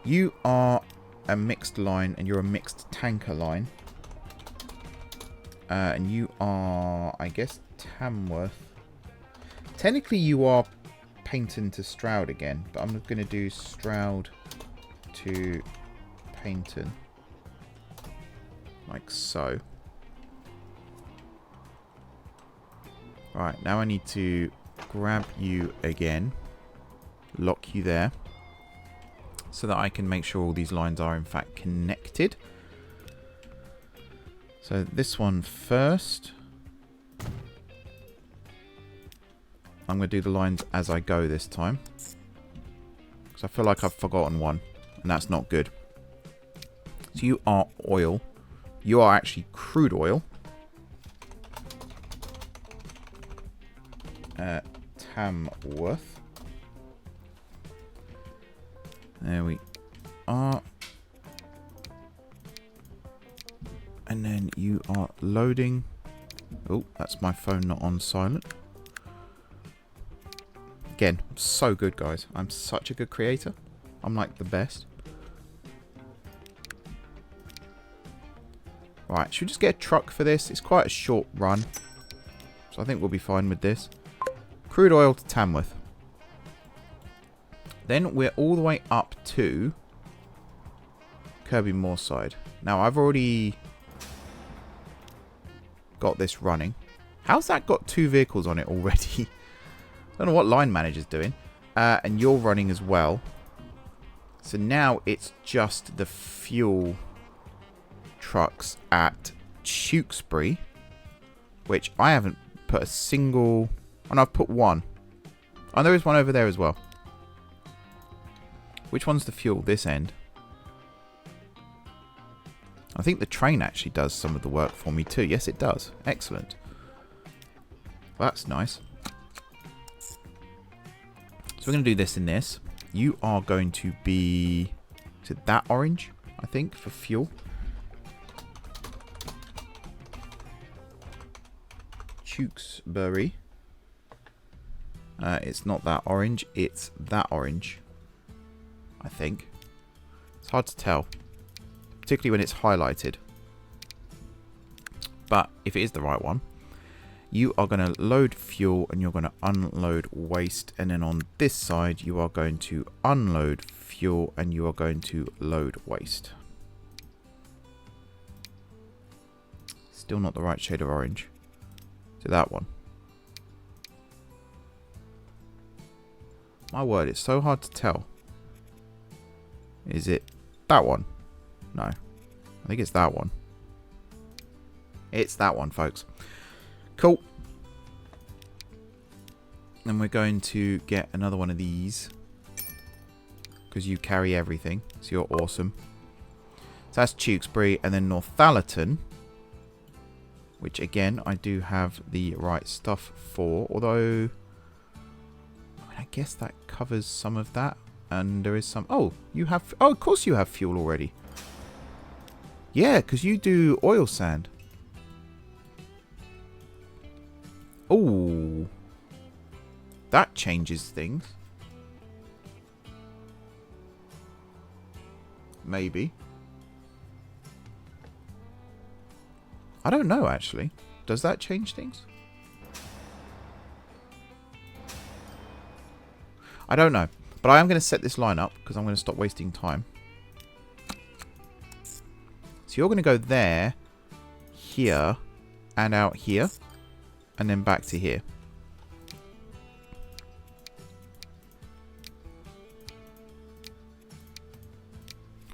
You are a mixed line and you're a mixed tanker line. And you are, I guess, Tamworth. Technically, you are Paignton to Stroud again. But I'm going to do Stroud to Paignton. Like so. Right, now I need to grab you again. Lock you there. So that I can make sure all these lines are in fact connected. So this one first. I'm going to do the lines as I go this time. Because I feel like I've forgotten one. And that's not good. So you are oil. You are actually crude oil. Tamworth. There we are. And then you are loading. Oh, that's my phone not on silent. Again, I'm so good, guys. I'm such a good creator. I'm like the best. Right, should we just get a truck for this? It's quite a short run. So I think we'll be fine with this. Crude oil to Tamworth. Then we're all the way up to Kirby Moorside. Now, I've already got this running. How's that got 2 vehicles on it already? I don't know what line manager's doing. And you're running as well. So now it's just the fuel trucks at Tewkesbury, which I haven't put a single... Oh, no, I've put one. Oh, there is one over there as well. Which one's the fuel? This end. I think the train actually does some of the work for me too. Yes, it does. Excellent. Well, that's nice. So we're going to do this in this. You are going to be... Is it that orange? I think, for fuel. Tewkesbury. It's not that orange. It's that orange. I think. It's hard to tell. Particularly when it's highlighted. But if it is the right one, you are going to load fuel and you're going to unload waste. And then on this side, you are going to unload fuel and you are going to load waste. Still not the right shade of orange. To that one. My word, it's so hard to tell. Is it that one? No. I think it's that one. It's that one, folks. Cool. And we're going to get another one of these. Because you carry everything. So you're awesome. So that's Tewkesbury. And then Northallerton. Which, again, I do have the right stuff for. Although, I guess that covers some of that. And there is some... Oh, you have... Oh, of course you have fuel already. Yeah, because you do oil sand. Oh. That changes things. Maybe. I don't know, actually. Does that change things? I don't know. But I am going to set this line up because I'm going to stop wasting time. So you're going to go there, here, and out here. And then back to here.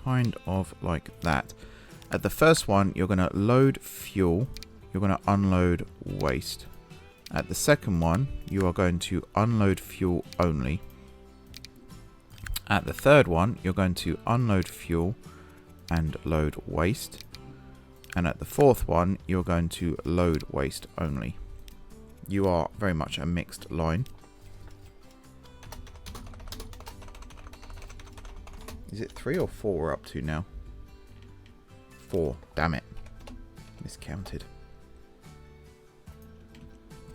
Kind of like that. At the first one, you're going to load fuel. You're going to unload waste. At the second one, you are going to unload fuel only. At the third one, you're going to unload fuel and load waste. And at the fourth one, you're going to load waste only. You are very much a mixed line. Is it 3 or 4 we're up to now? 4. Damn it. Miscounted.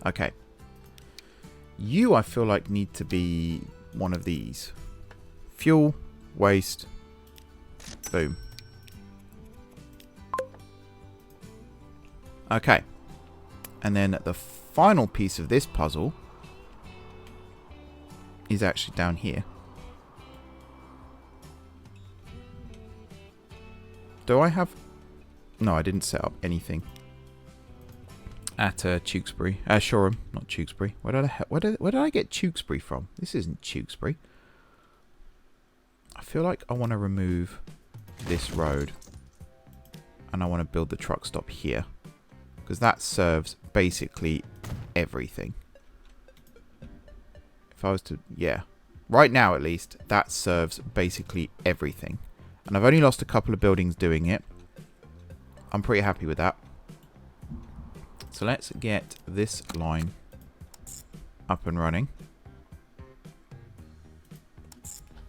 Okay. You, I feel like, need to be one of these. Fuel, waste, boom. Okay. And then the final piece of this puzzle is actually down here. Do I have... No, I didn't set up anything. At Tewkesbury. Shoreham, not Tewkesbury. Where did I get Tewkesbury from? This isn't Tewkesbury. I feel like I want to remove this road. And I want to build the truck stop here. Because that serves basically everything. I was to... Yeah. Right now, at least, that serves basically everything. And I've only lost a couple of buildings doing it. I'm pretty happy with that. So let's get this line up and running.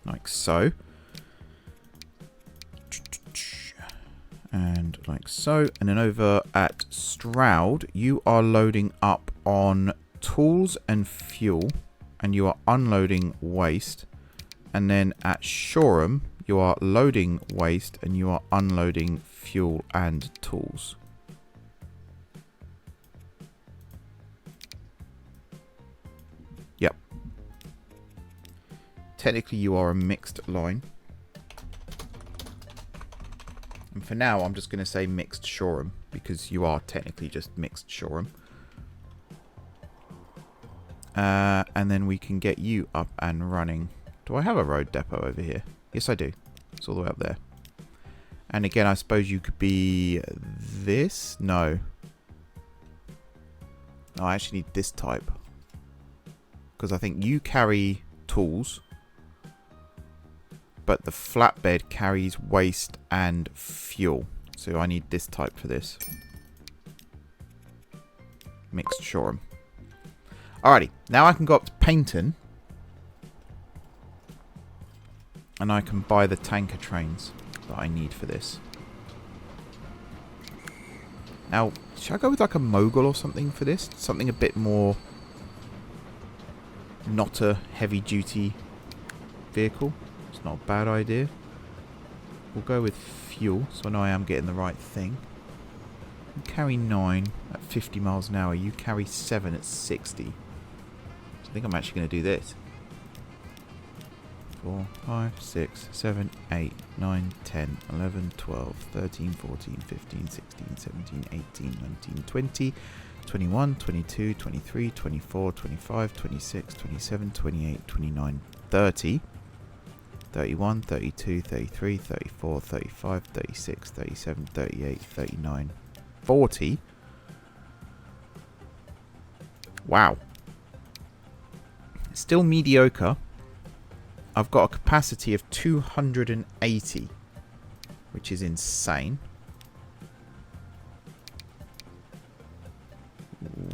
Like so. And like so. And then over at Stroud, you are loading up on tools and fuel. And you are unloading waste. And then at Shoreham, you are loading waste and you are unloading fuel and tools. Yep. Technically, you are a mixed line. And for now, I'm just going to say mixed Shoreham, because you are technically just mixed Shoreham. And then we can get you up and running. Do I have a road depot over here? Yes, I do. It's all the way up there. And again, I suppose you could be this? No. No, I actually need this type. Because I think you carry tools. But the flatbed carries waste and fuel. So I need this type for this. Mixed Shoreham. Alrighty. Now I can go up to Paignton. And I can buy the tanker trains that I need for this. Now, should I go with like a mogul or something for this? Something a bit more... not a heavy-duty vehicle. It's not a bad idea. We'll go with fuel, so I know I am getting the right thing. You carry 9 at 50 miles an hour. You carry 7 at 60. So I think I'm actually going to do this. 4, 5, 6, 7, 8, 9, 10, 11, 12, 13, 14, 15, 16, 17, 18, 19, 20, 21, 22, 23, 24, 25, 26, 27, 28, 29, 30, 31, 32, 33, 34, 35, 36, 37, 38, 39, 40. Wow. Still mediocre. I've got a capacity of 280, which is insane.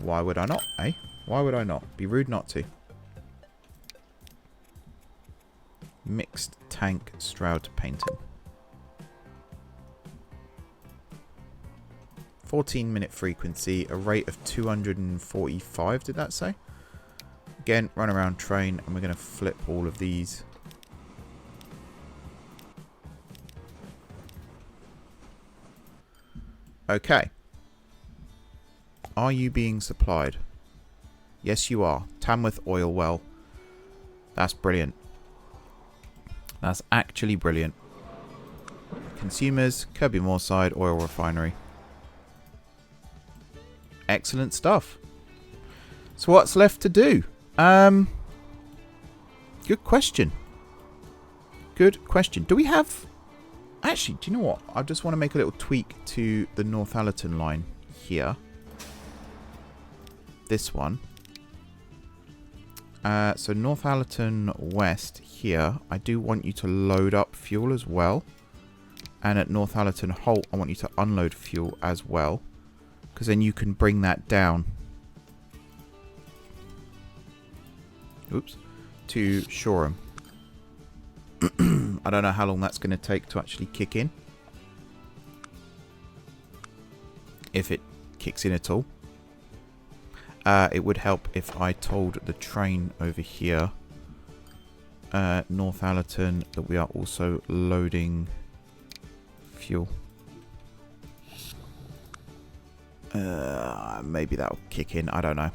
Why would I not, eh? Why would I not? Be rude not to. Mixed tank Stroud to Paignton. 14-minute frequency, a rate of 245, did that say? Again, run around train, and we're going to flip all of these. Okay. Are you being supplied? Yes, you are. Tamworth Oil Well. That's brilliant. That's actually brilliant. Consumers, Kirby Moorside Oil Refinery. Excellent stuff. So what's left to do? Good question. Good question. Do we have... Actually, do you know what? I just want to make a little tweak to the Northallerton line here. This one. So Northallerton West here, I do want you to load up fuel as well. And at Northallerton Holt, I want you to unload fuel as well. Because then you can bring that down. Oops. To Shoreham. I don't know how long that's going to take to actually kick in. If it kicks in at all. It would help if I told the train over here, Northallerton, that we are also loading fuel. Maybe that'll kick in. I don't know.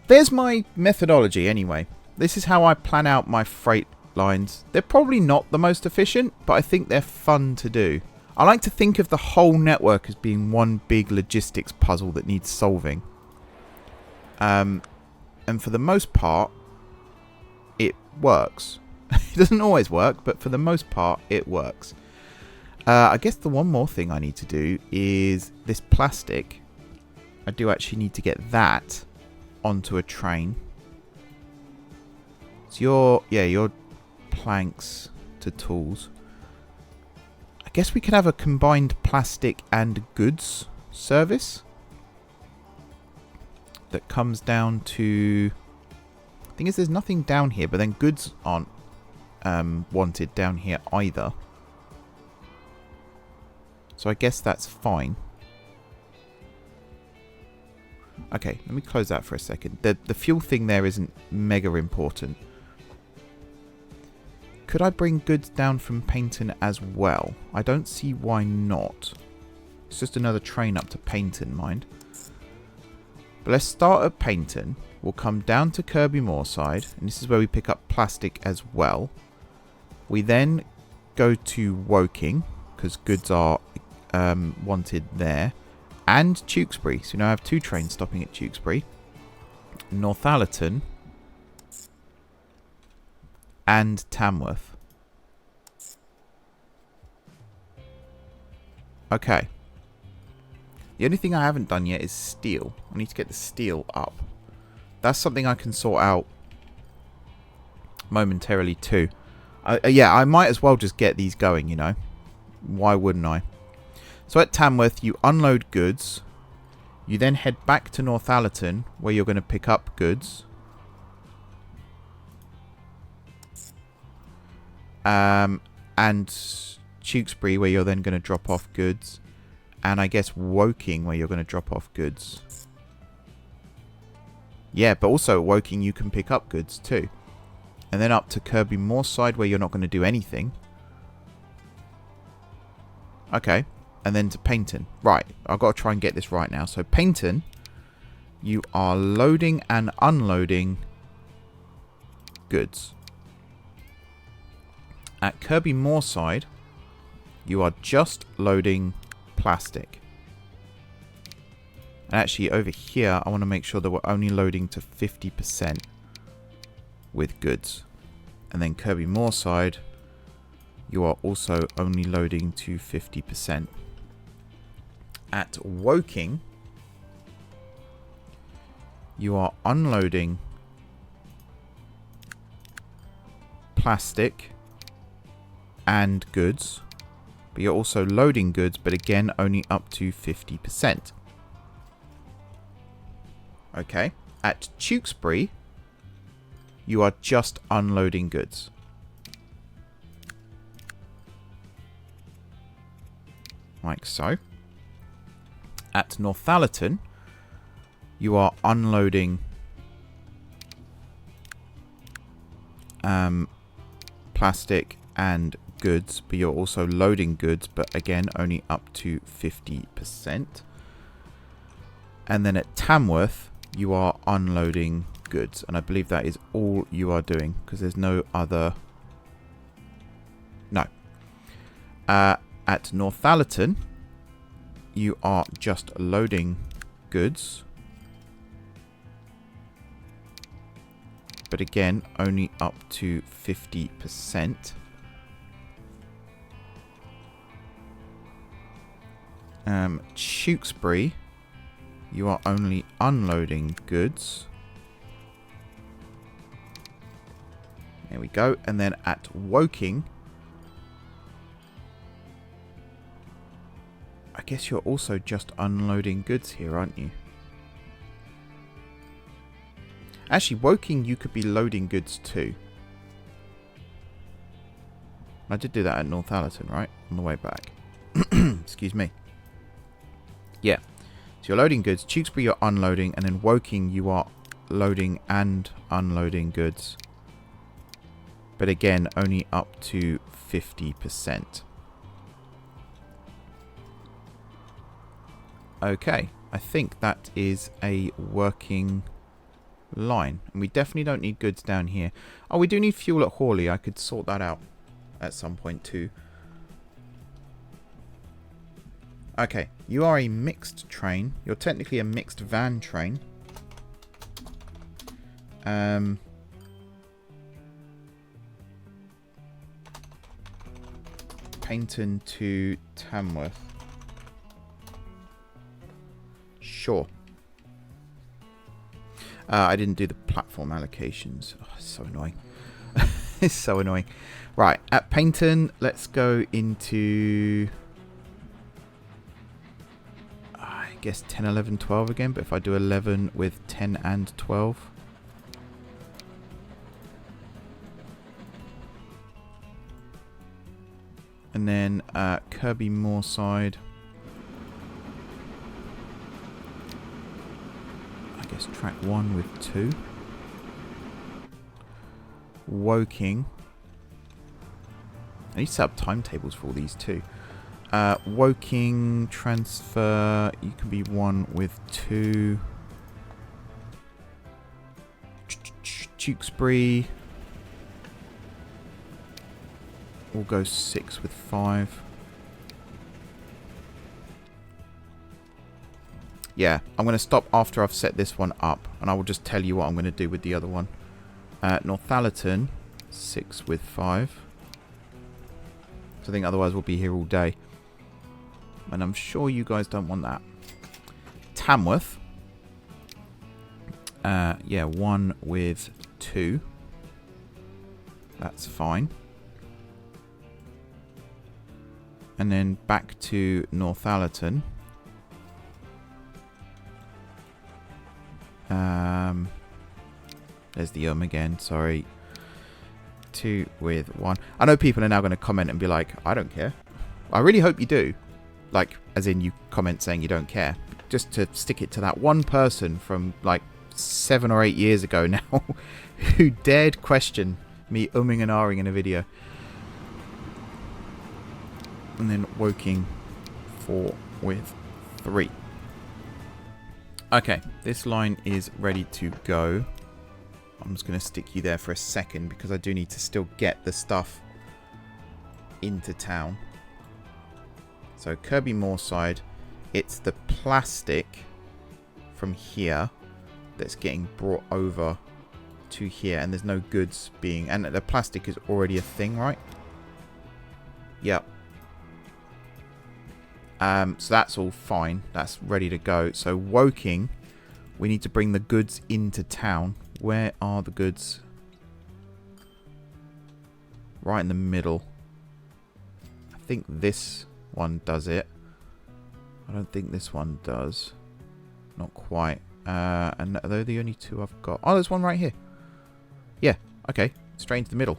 There's my methodology anyway. This is how I plan out my freight lines. They're probably not the most efficient, but I think they're fun to do. I like to think of the whole network as being one big logistics puzzle that needs solving. And for the most part, it works. It doesn't always work, but for the most part, it works. I guess the one more thing I need to do is this plastic. I do actually need to get that onto a train. So your planks to tools. I guess we could have a combined plastic and goods service that comes down to... Thing is, there's nothing down here, but then goods aren't wanted down here either. So I guess that's fine. Okay, let me close that for a second. The fuel thing there isn't mega important. Could I bring goods down from Paignton as well? I don't see why not. It's just another train up to Paignton, mind. But let's start at Paignton. We'll come down to Kirby Moorside, and this is where we pick up plastic as well. We then go to Woking, because goods are wanted there. And Tewkesbury. So now I have 2 trains stopping at Tewkesbury. Northallerton. And Tamworth. Okay. The only thing I haven't done yet is steel. I need to get the steel up. That's something I can sort out momentarily too. Yeah, I might as well just get these going, you know. Why wouldn't I? So at Tamworth, you unload goods. You then head back to Northallerton, where you're going to pick up goods. And Tewkesbury, where you're then going to drop off goods. And I guess Woking, where you're going to drop off goods. Yeah, but also at Woking you can pick up goods too. And then up to Kirby Moorside, where you're not going to do anything. Okay. And then to Paignton. Right, I've got to try and get this right now. So Paignton, you are loading and unloading goods. At Kirby Moorside, you are just loading plastic. And actually over here, I want to make sure that we're only loading to 50% with goods. And then Kirby Moorside, you are also only loading to 50%. At Woking, you are unloading plastic and goods, but you're also loading goods, but again only up to 50%. Okay. At Tewkesbury, you are just unloading goods. Like so. At Northallerton, you are unloading plastic and goods, but you're also loading goods, but again only up to 50%. And then at Tamworth, you are unloading goods, and I believe that is all you are doing, because there's no other... No. At Northallerton, you are just loading goods, but again only up to 50%. Tewkesbury, you are only unloading goods. There we go. And then at Woking, I guess you're also just unloading goods here, aren't you? Actually, Woking, you could be loading goods too. I did do that at Northallerton, right? On the way back. Excuse me. Yeah. So you're loading goods. Tewkesbury, you're unloading. And then Woking, you are loading and unloading goods. But again, only up to 50%. Okay. I think that is a working line. And we definitely don't need goods down here. Oh, we do need fuel at Hawley. I could sort that out at some point too. Okay, you are a mixed train. You're technically a mixed van train. Paignton to Tamworth. Sure. I didn't do the platform allocations. Oh, it's so annoying. It's so annoying. Right, at Paignton, let's go into... I guess 10, 11, 12 again. But if I do 11 with 10 and 12... And then Kirby Moorside. I guess track 1 with 2. Woking. I need to set up timetables for all these too. Woking transfer. You can be 1 with 2. Tewkesbury. We'll go 6 with 5. Yeah, I'm going to stop after I've set this one up. And I will just tell you what I'm going to do with the other one. Northallerton, 6 with 5. So I think otherwise we'll be here all day. And I'm sure you guys don't want that. Tamworth. Yeah, 1 with 2. That's fine. And then back to Northallerton. There's the again, sorry. 2 with 1. I know people are now going to comment and be like, I don't care. I really hope you do. Like, as in you comment saying you don't care. Just to stick it to that one person from like 7 or 8 years ago now who dared question me umming and ahhing in a video. And then Woking 4 with 3. Okay, this line is ready to go. I'm just going to stick you there for a second because I do need to still get the stuff into town. So Kirby Moorside, it's the plastic from here that's getting brought over to here, and there's no goods being... And the plastic is already a thing, right? Yep. So that's all fine. That's ready to go. So Woking, we need to bring the goods into town. Where are the goods? Right in the middle. I think this one does it. I don't think this one does. Not quite. And are they the only 2 I've got? Oh, there's one right here. Yeah, okay. Straight into the middle.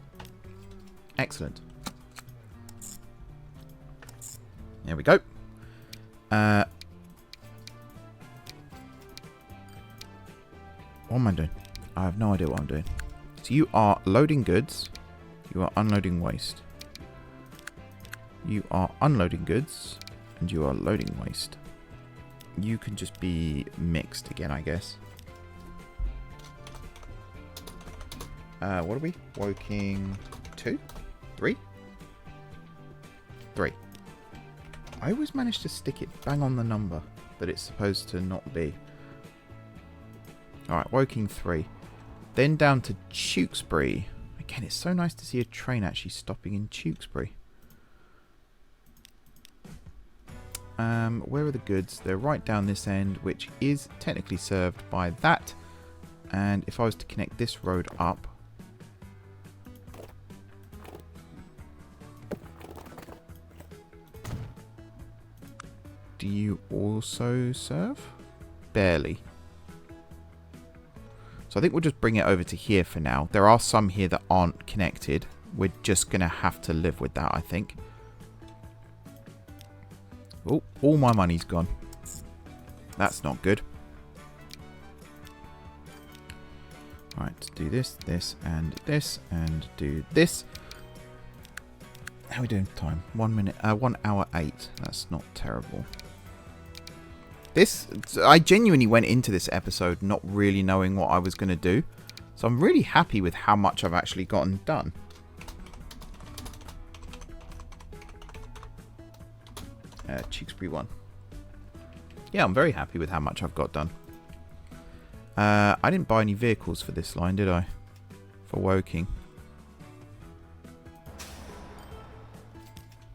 Excellent. There we go. What am I doing? I have no idea what I'm doing. So you are loading goods. You are unloading waste. You are unloading goods. And you are loading waste. You can just be mixed again, I guess. What are we? Woking 2? 3? 3. I always manage to stick it bang on the number that it's supposed to not be. Alright, Woking 3. Then down to Tewkesbury. Again, it's so nice to see a train actually stopping in Tewkesbury. Where are the goods? They're right down this end, which is technically served by that. And if I was to connect this road up... Do you also serve? Barely. So I think we'll just bring it over to here for now. There are some here that aren't connected. We're just going to have to live with that, I think. Oh, all my money's gone. That's not good. Alright, let's do this, and do this. How are we doing for time? 1 minute, 1 hour 8. That's not terrible. I genuinely went into this episode not really knowing what I was going to do. So I'm really happy with how much I've actually gotten done. Tewkesbury 1. Yeah, I'm very happy with how much I've got done. I didn't buy any vehicles for this line, did I? For Woking.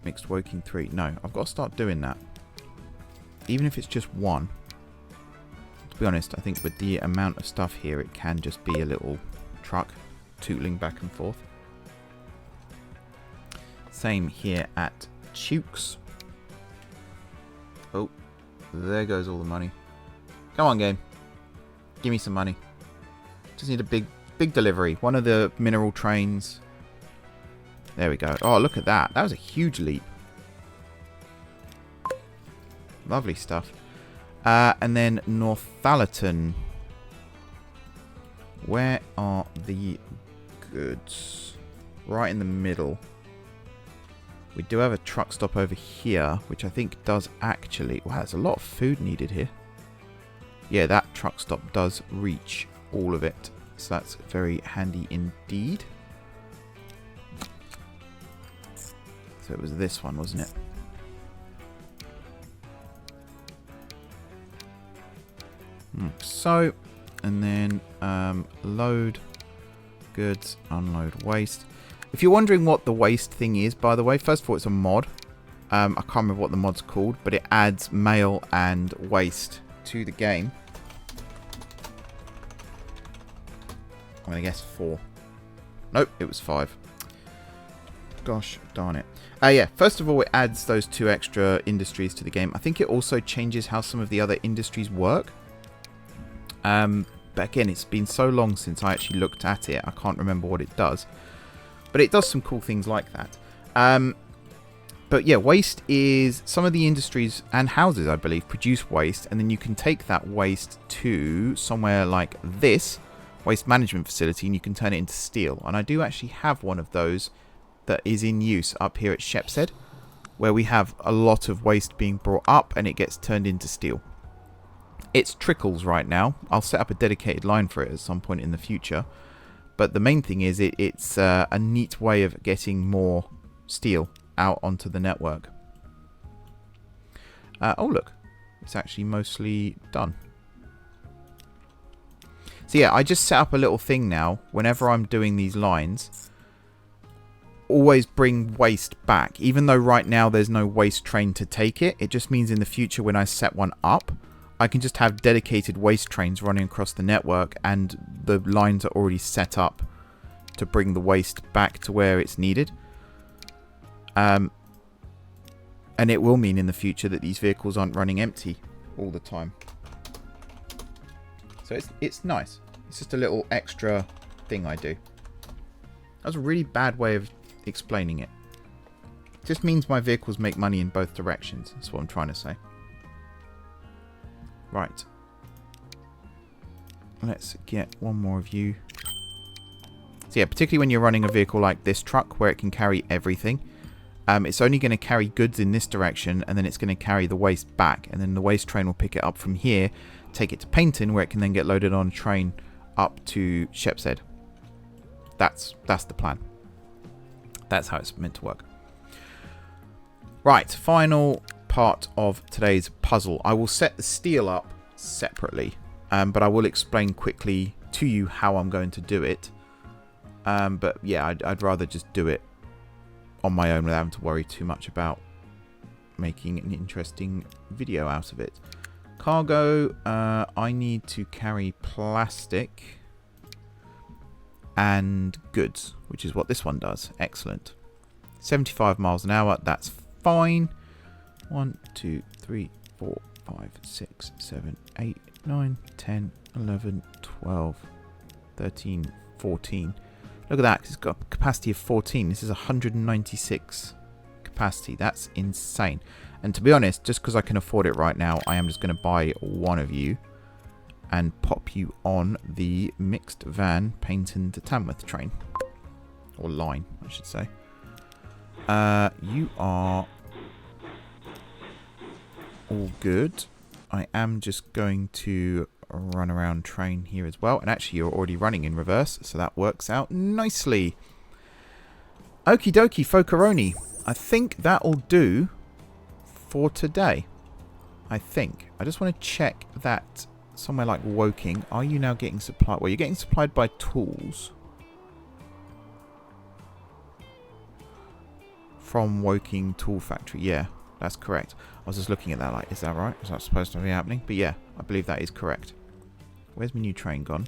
Mixed Woking 3. No, I've got to start doing that. Even if it's just 1. To be honest, I think with the amount of stuff here, it can just be a little truck tootling back and forth. Same here at Tukes. Oh, there goes all the money. Come on, game. Give me some money. Just need a big delivery. One of the mineral trains. There we go. Oh, look at that. That was a huge leap. Lovely stuff. And then Northallerton. Where are the goods? Right in the middle. We do have a truck stop over here, which I think does actually... Wow, there's a lot of food needed here. Yeah, that truck stop does reach all of it. So that's very handy indeed. So it was this one, wasn't it? So, and then load goods, unload waste. If you're wondering what the waste thing is, by the way, first of all, it's a mod. I can't remember what the mod's called, but it adds mail and waste to the game. I'm going to guess 4. Nope, it was 5. Gosh darn it. Yeah, first of all, it adds those 2 extra industries to the game. I think it also changes how some of the other industries work. But again, it's been so long since I actually looked at it, I can't remember what it does. But it does some cool things like that. But yeah, waste is... Some of the industries and houses, I believe, produce waste. And then you can take that waste to somewhere like this waste management facility and you can turn it into steel. And I do actually have one of those that is in use up here at Shepshed, where we have a lot of waste being brought up and it gets turned into steel. It's trickles right now. I'll set up a dedicated line for it at some point in the future. But the main thing is it's a neat way of getting more steel out onto the network. Oh, look. It's actually mostly done. So yeah, I just set up a little thing now. Whenever I'm doing these lines, always bring waste back. Even though right now there's no waste train to take it, it just means in the future when I set one up, I can just have dedicated waste trains running across the network and the lines are already set up to bring the waste back to where it's needed. And it will mean in the future that these vehicles aren't running empty all the time. So it's nice. It's just a little extra thing I do. That was a really bad way of explaining it. It just means my vehicles make money in both directions. That's what I'm trying to say. Right. Let's get one more of you. So yeah, particularly when you're running a vehicle like this truck where it can carry everything. It's only going to carry goods in this direction and then it's going to carry the waste back. And then the waste train will pick it up from here, take it to Paignton where it can then get loaded on a train up to Shepshed. That's the plan. That's how it's meant to work. Right, final part of today's puzzle. I will set the steel up separately, but I will explain quickly to you how I'm going to do it. But yeah, I'd rather just do it on my own without having to worry too much about making an interesting video out of it. Cargo, I need to carry plastic and goods, which is what this one does. Excellent. 75 miles an hour, that's fine. 1, 2, 3, 4, 5, 6, 7, 8, 9, 10, 11, 12, 13, 14. Look at that, it's got a capacity of 14. This is 196 capacity. That's insane. And to be honest, just because I can afford it right now, I am just going to buy one of you and pop you on the mixed van Paignton to Tamworth train. Or line, I should say. You are all good. I am just going to run around train here as well. And actually, you're already running in reverse, so that works out nicely. Okie dokie, Focaroni. I think that'll do for today. I think. I just want to check that somewhere like Woking. Are you now getting supplied? Well, you're getting supplied by tools. From Woking Tool Factory. Yeah, that's correct. I was just looking at that like, is that right? Is that supposed to be happening? But yeah, I believe that is correct. Where's my new train gone?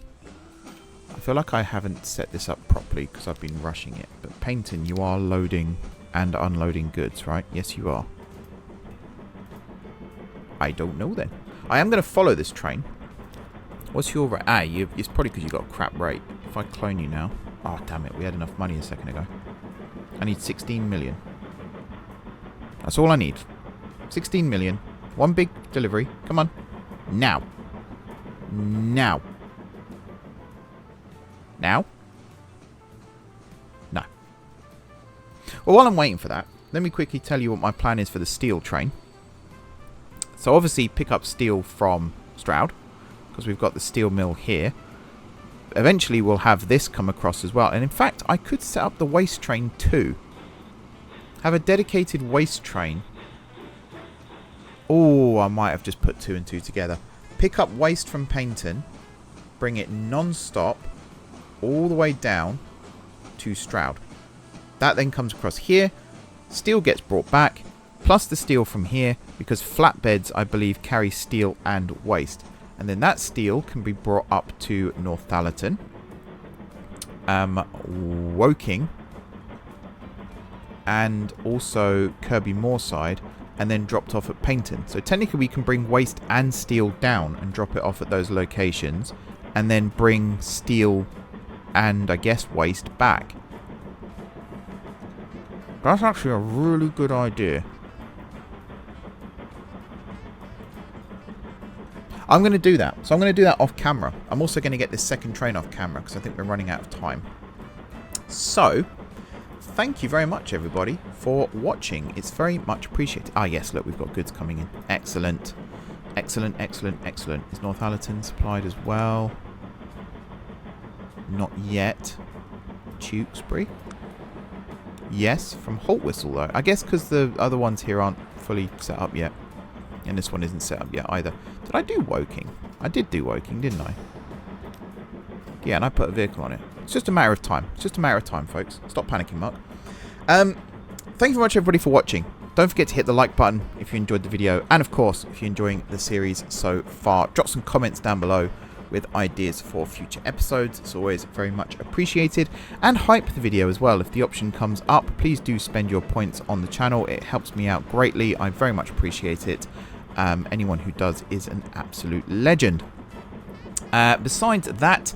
I feel like I haven't set this up properly because I've been rushing it. But Paignton, you are loading and unloading goods, right? Yes, you are. I don't know then. I am going to follow this train. What's your rate? It's probably because you got a crap rate. If I clone you now. Oh, damn it. We had enough money a second ago. I need 16 million. That's all I need. 16 million. One big delivery. Come on. Now. Now. Now? No. Well, while I'm waiting for that, let me quickly tell you what my plan is for the steel train. So obviously pick up steel from Stroud, because we've got the steel mill here. Eventually we'll have this come across as well. And in fact, I could set up the waste train too. Have a dedicated waste train. Oh, I might have just put 2 and 2 together. Pick up waste from Paignton, bring it non-stop all the way down to Stroud. That then comes across here. Steel gets brought back, plus the steel from here, because flatbeds, I believe, carry steel and waste. And then that steel can be brought up to Northallerton, Woking, and also Kirby Moorside, and then dropped off at Paignton. So technically we can bring waste and steel down and drop it off at those locations, and then bring steel and I guess waste back. That's actually a really good idea. I'm going to do that. So I'm going to do that off camera. I'm also going to get this second train off camera because I think we're running out of time. So, thank you very much, everybody, for watching. It's very much appreciated. Ah, yes, look, we've got goods coming in. Excellent. Excellent, excellent, excellent. Is Northallerton supplied as well? Not yet. Tewkesbury? Yes, from Holt Whistle, though. I guess because the other ones here aren't fully set up yet. And this one isn't set up yet either. Did I do Woking? I did do Woking, didn't I? Yeah, and I put a vehicle on it. It's just a matter of time. It's just a matter of time, folks. Stop panicking, Mark. Thank you very much, everybody, for watching. Don't forget to hit the like button if you enjoyed the video. And, of course, if you're enjoying the series so far, drop some comments down below with ideas for future episodes. It's always very much appreciated. And hype the video as well. If the option comes up, please do spend your points on the channel. It helps me out greatly. I very much appreciate it. Anyone who does is an absolute legend. Besides that,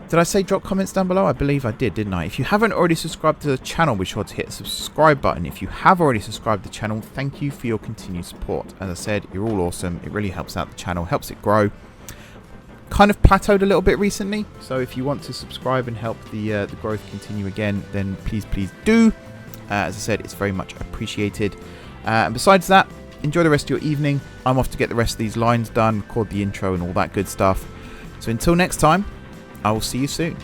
did I say drop comments down below? I believe I did, didn't I? If you haven't already subscribed to the channel, be sure to hit the subscribe button. If you have already subscribed to the channel, thank you for your continued support. As I said, you're all awesome. It really helps out the channel, helps it grow. Kind of plateaued a little bit recently, so if you want to subscribe and help the growth continue again, then please do. As I said, it's very much appreciated. And besides that, enjoy the rest of your evening. I'm off to get the rest of these lines done, record the intro and all that good stuff. So until next time, I will see you soon.